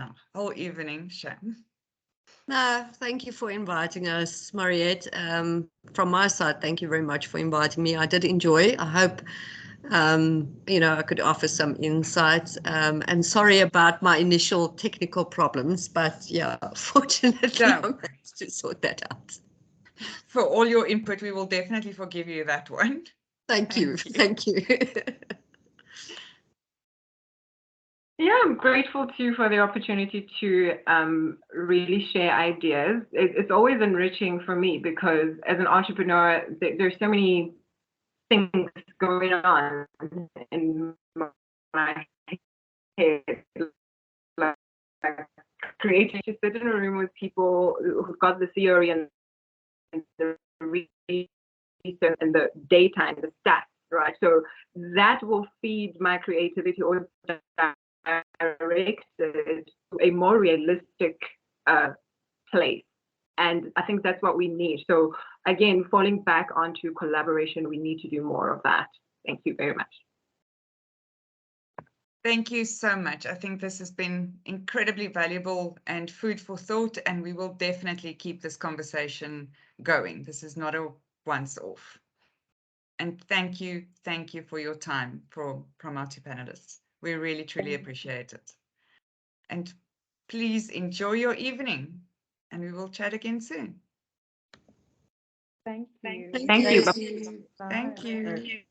evening, Shan. No, thank you for inviting us, Mariette. From my side, thank you very much for inviting me. I did enjoy. I hope, I could offer some insights. And sorry about my initial technical problems, but yeah, fortunately, I managed to sort that out. For all your input, we will definitely forgive you that one. Thank you. Thank you. Yeah, I'm grateful too for the opportunity to really share ideas. It's always enriching for me because as an entrepreneur, there's so many things going on in my head. Like creating, to sit in a room with people who've got the theory and the research and the data and the stats, right? So that will feed my creativity or directed to a more realistic place. And I think that's what we need. So again, falling back onto collaboration, we need to do more of that. Thank you very much. Thank you so much. I think this has been incredibly valuable and food for thought, and we will definitely keep this conversation going. This is not a once off. And thank you for your time from our two panelists. We really, truly appreciate it. And please enjoy your evening, and we will chat again soon. Thank you. Thank you. Thank you.